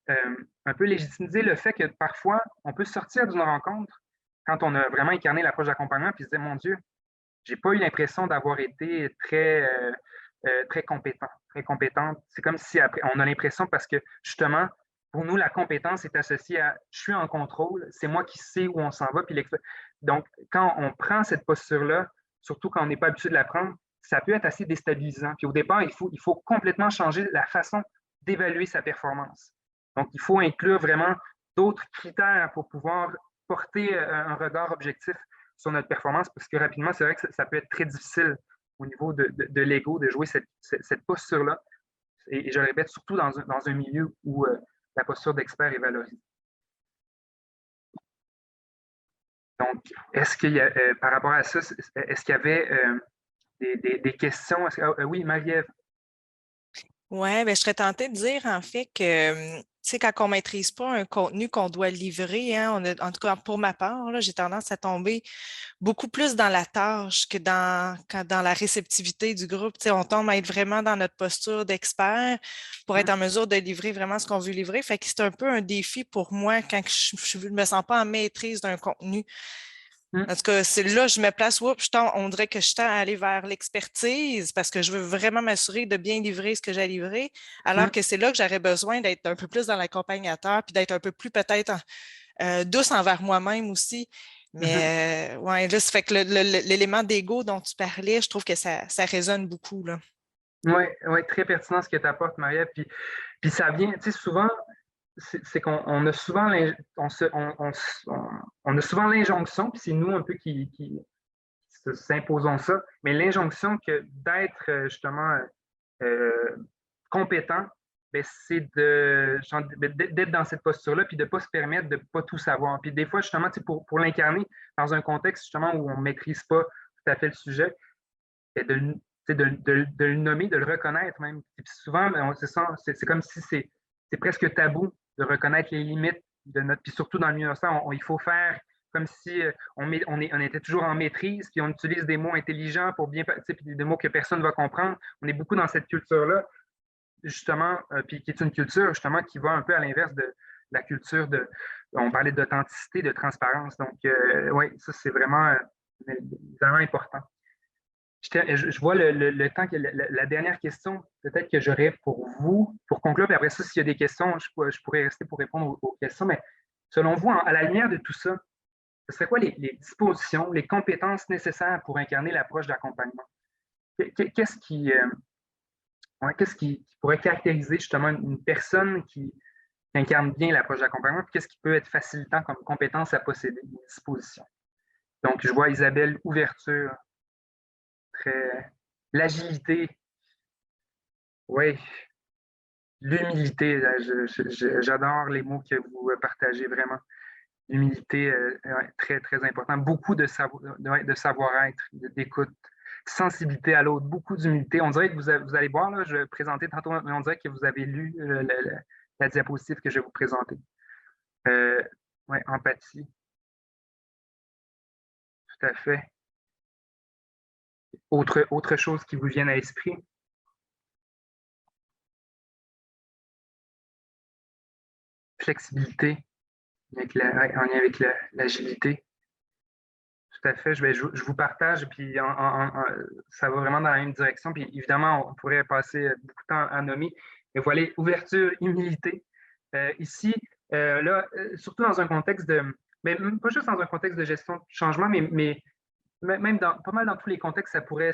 un peu légitimiser le fait que parfois, on peut sortir d'une rencontre quand on a vraiment incarné l'approche d'accompagnement puis se dire, mon Dieu, j'ai pas eu l'impression d'avoir été très compétent, très compétente. C'est comme si après, on a l'impression parce que justement, pour nous, la compétence est associée à je suis en contrôle, c'est moi qui sais où on s'en va. Donc, quand on prend cette posture-là, surtout quand on n'est pas habitué de la prendre, ça peut être assez déstabilisant. Puis au départ, il faut complètement changer la façon d'évaluer sa performance. Donc, il faut inclure vraiment d'autres critères pour pouvoir porter un regard objectif sur notre performance, parce que rapidement, c'est vrai que ça peut être très difficile au niveau de l'ego de jouer cette posture-là. Et je le répète, surtout dans un milieu où la posture d'expert est valorisée. Donc, est-ce qu'il y a, par rapport à ça, est-ce qu'il y avait des questions? Oui, Marie-Ève. Oui, je serais tentée de dire en fait que, tu sais, quand on ne maîtrise pas un contenu qu'on doit livrer, hein, en tout cas pour ma part, j'ai tendance à tomber beaucoup plus dans la tâche que dans la réceptivité du groupe. Tu sais, on tombe à être vraiment dans notre posture d'expert pour être en mesure de livrer vraiment ce qu'on veut livrer. Fait que c'est un peu un défi pour moi quand je ne me sens pas en maîtrise d'un contenu. En tout cas, c'est là que je me place, on dirait que je tends à aller vers l'expertise parce que je veux vraiment m'assurer de bien livrer ce que j'ai livré, alors que c'est là que j'aurais besoin d'être un peu plus dans l'accompagnateur puis d'être un peu plus peut-être douce envers moi-même aussi. Mais ouais, là, ça fait que l'élément d'ego dont tu parlais, je trouve que ça résonne beaucoup, là. Oui, très pertinent ce que tu apportes, Maria. Puis ça vient, tu sais, souvent, c'est qu'on a souvent on a souvent l'injonction, puis c'est nous un peu qui s'imposons ça, mais l'injonction que d'être justement compétent, c'est d'être dans cette posture-là, puis de ne pas se permettre de ne pas tout savoir. Puis des fois, justement, pour l'incarner dans un contexte justement où on ne maîtrise pas tout à fait le sujet, de le nommer, de le reconnaître même. Puis souvent, c'est comme si c'est presque tabou de reconnaître les limites de notre. Puis surtout dans le milieu universitaire, il faut faire comme si on était toujours en maîtrise, puis on utilise des mots intelligents pour bien, puis des mots que personne ne va comprendre. On est beaucoup dans cette culture-là, justement, puis qui est une culture justement qui va un peu à l'inverse de la culture on parlait d'authenticité, de transparence. Donc, oui, ça c'est vraiment important. Je vois le temps que la dernière question, peut-être que j'aurais pour vous, pour conclure, puis après ça, s'il y a des questions, je pourrais rester pour répondre aux questions, mais selon vous, à la lumière de tout ça, ce serait quoi les dispositions, les compétences nécessaires pour incarner l'approche d'accompagnement? Qu'est-ce qui pourrait caractériser justement une personne qui incarne bien l'approche d'accompagnement? Qu'est-ce qui peut être facilitant comme compétence à posséder, une disposition? Donc, je vois Isabelle, ouverture, l'agilité, oui, l'humilité, j'adore les mots que vous partagez vraiment. L'humilité, très, très important. Beaucoup de savoir-être, d'écoute, sensibilité à l'autre, beaucoup d'humilité. On dirait que vous allez voir, là, je vais présenter tantôt, mais on dirait que vous avez lu la diapositive que je vais vous présenter. Ouais, empathie. Tout à fait. Autre chose qui vous vienne à l'esprit? Flexibilité, en lien avec l'agilité. Tout à fait. Je vous partage, puis ça va vraiment dans la même direction. Puis évidemment, on pourrait passer beaucoup de temps à nommer. Mais voilà, ouverture, humilité. Ici, là, surtout dans un contexte mais pas juste dans un contexte de gestion de changement, mais même pas mal dans tous les contextes, ça pourrait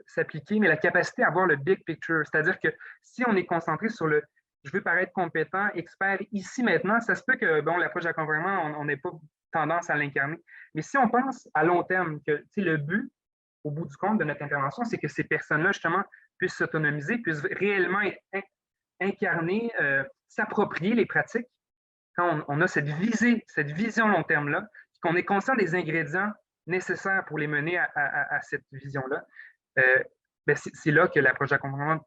s'appliquer, mais la capacité à voir le big picture. C'est-à-dire que si on est concentré sur je veux paraître compétent, expert ici maintenant, ça se peut que, bon, l'approche d'accompagnement, on n'ait pas tendance à l'incarner. Mais si on pense à long terme, que le but, au bout du compte de notre intervention, c'est que ces personnes-là, justement, puissent s'autonomiser, puissent réellement incarner, s'approprier les pratiques, quand on a cette vision long terme-là, qu'on est conscient des ingrédients nécessaires pour les mener à cette vision-là, ben c'est là que l'approche d'accompagnement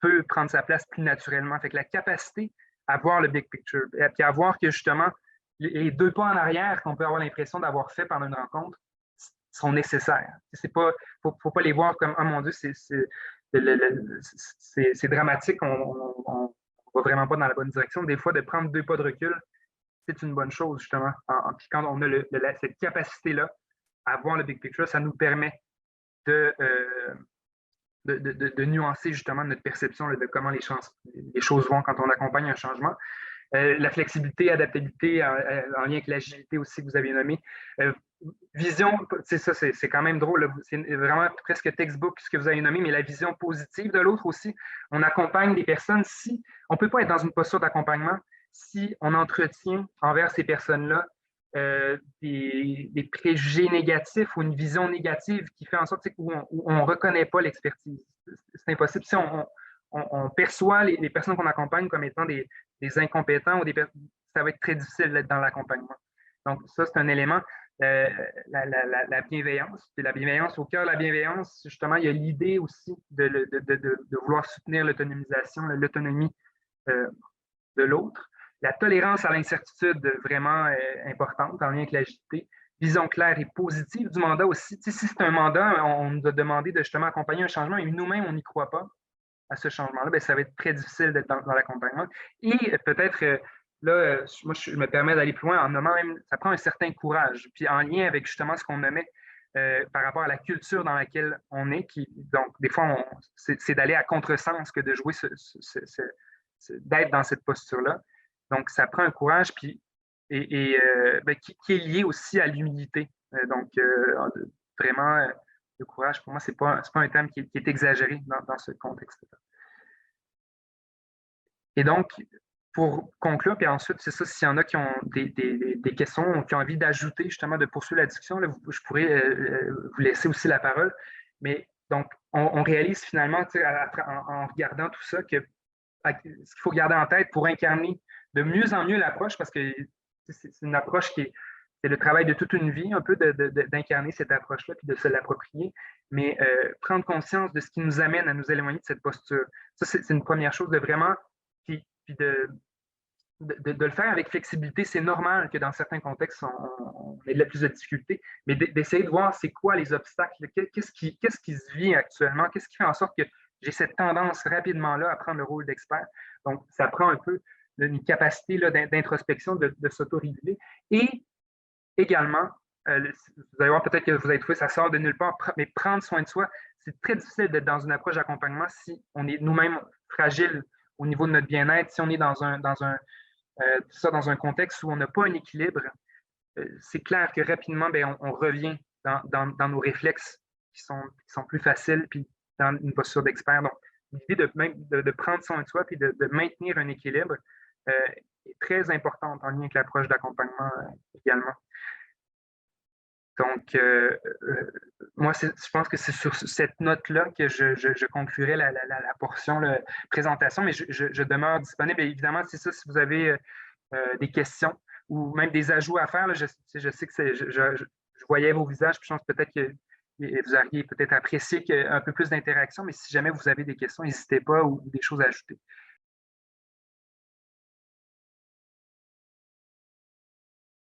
peut prendre sa place plus naturellement. Fait que la capacité à voir le big picture, puis à voir que justement, les 2 pas en arrière qu'on peut avoir l'impression d'avoir fait pendant une rencontre sont nécessaires. Faut pas les voir comme « Oh mon Dieu, c'est dramatique, on va vraiment pas dans la bonne direction ». Des fois, de prendre 2 pas de recul, c'est une bonne chose, justement. Puis quand on a cette capacité-là à voir le big picture, ça nous permet de nuancer justement notre perception de comment les choses vont quand on accompagne un changement. La flexibilité, adaptabilité, en lien avec l'agilité aussi que vous avez nommé. Vision, c'est ça, c'est quand même drôle. C'est vraiment presque textbook ce que vous avez nommé, mais la vision positive de l'autre aussi. On accompagne des personnes si on ne peut pas être dans une posture d'accompagnement si on entretient envers ces personnes-là des préjugés négatifs ou une vision négative qui fait en sorte où on ne reconnaît pas l'expertise. C'est impossible. Si on perçoit les personnes qu'on accompagne comme étant des incompétents ça va être très difficile d'être dans l'accompagnement. Donc, ça, c'est un élément. La bienveillance. Puis la bienveillance, au cœur de la bienveillance, justement, il y a l'idée aussi de vouloir soutenir l'autonomisation, l'autonomie de l'autre. La tolérance à l'incertitude, vraiment importante en lien avec l'agilité. Vision claire et positive du mandat aussi. Si c'est un mandat, on nous a demandé de justement accompagner un changement et nous-mêmes, on n'y croit pas à ce changement-là, bien, ça va être très difficile d'être dans l'accompagnement. Et peut-être, là, moi, je me permets d'aller plus loin en nommant même, ça prend un certain courage. Puis en lien avec justement ce qu'on nommait par rapport à la culture dans laquelle on est, donc des fois, c'est d'aller à contresens que de jouer d'être dans cette posture-là. Donc, ça prend un courage puis, ben, qui est lié aussi à l'humilité. Donc, vraiment, le courage, pour moi, ce n'est pas un terme qui est exagéré dans ce contexte-là. Et donc, pour conclure, puis ensuite, c'est ça, s'il y en a qui ont des questions, qui ont envie d'ajouter, justement, de poursuivre la discussion, là, je pourrais vous laisser aussi la parole. Mais donc, on réalise finalement, en regardant tout ça, que ce qu'il faut garder en tête pour incarner de mieux en mieux l'approche, parce que c'est une approche c'est le travail de toute une vie, un peu d'incarner cette approche-là, puis de se l'approprier, mais prendre conscience de ce qui nous amène à nous éloigner de cette posture. Ça, c'est une première chose, de vraiment, puis de le faire avec flexibilité. C'est normal que dans certains contextes, on ait de la plus de difficultés, mais d'essayer de voir c'est quoi les obstacles, qu'est-ce qui se vit actuellement, qu'est-ce qui fait en sorte que j'ai cette tendance rapidement là à prendre le rôle d'expert. Donc, ça prend un peu une capacité d'introspection, de s'autoréguler. Et également, vous allez voir peut-être que vous avez trouvé ça sort de nulle part, mais prendre soin de soi, c'est très difficile d'être dans une approche d'accompagnement si on est nous-mêmes fragiles au niveau de notre bien-être, si on est dans un contexte où on n'a pas un équilibre. C'est clair que rapidement, bien, on revient dans nos réflexes qui sont plus faciles, puis dans une posture d'expert. Donc, l'idée de prendre soin de soi puis de maintenir un équilibre est très importante en lien avec l'approche d'accompagnement également. Donc, moi, je pense que c'est sur cette note-là que je conclurai la portion présentation, mais je demeure disponible. Et évidemment, c'est ça, si vous avez des questions ou même des ajouts à faire, là, je sais que je voyais vos visages, puis je pense peut-être que vous auriez peut-être apprécié un peu plus d'interaction, mais si jamais vous avez des questions, n'hésitez pas ou des choses à ajouter.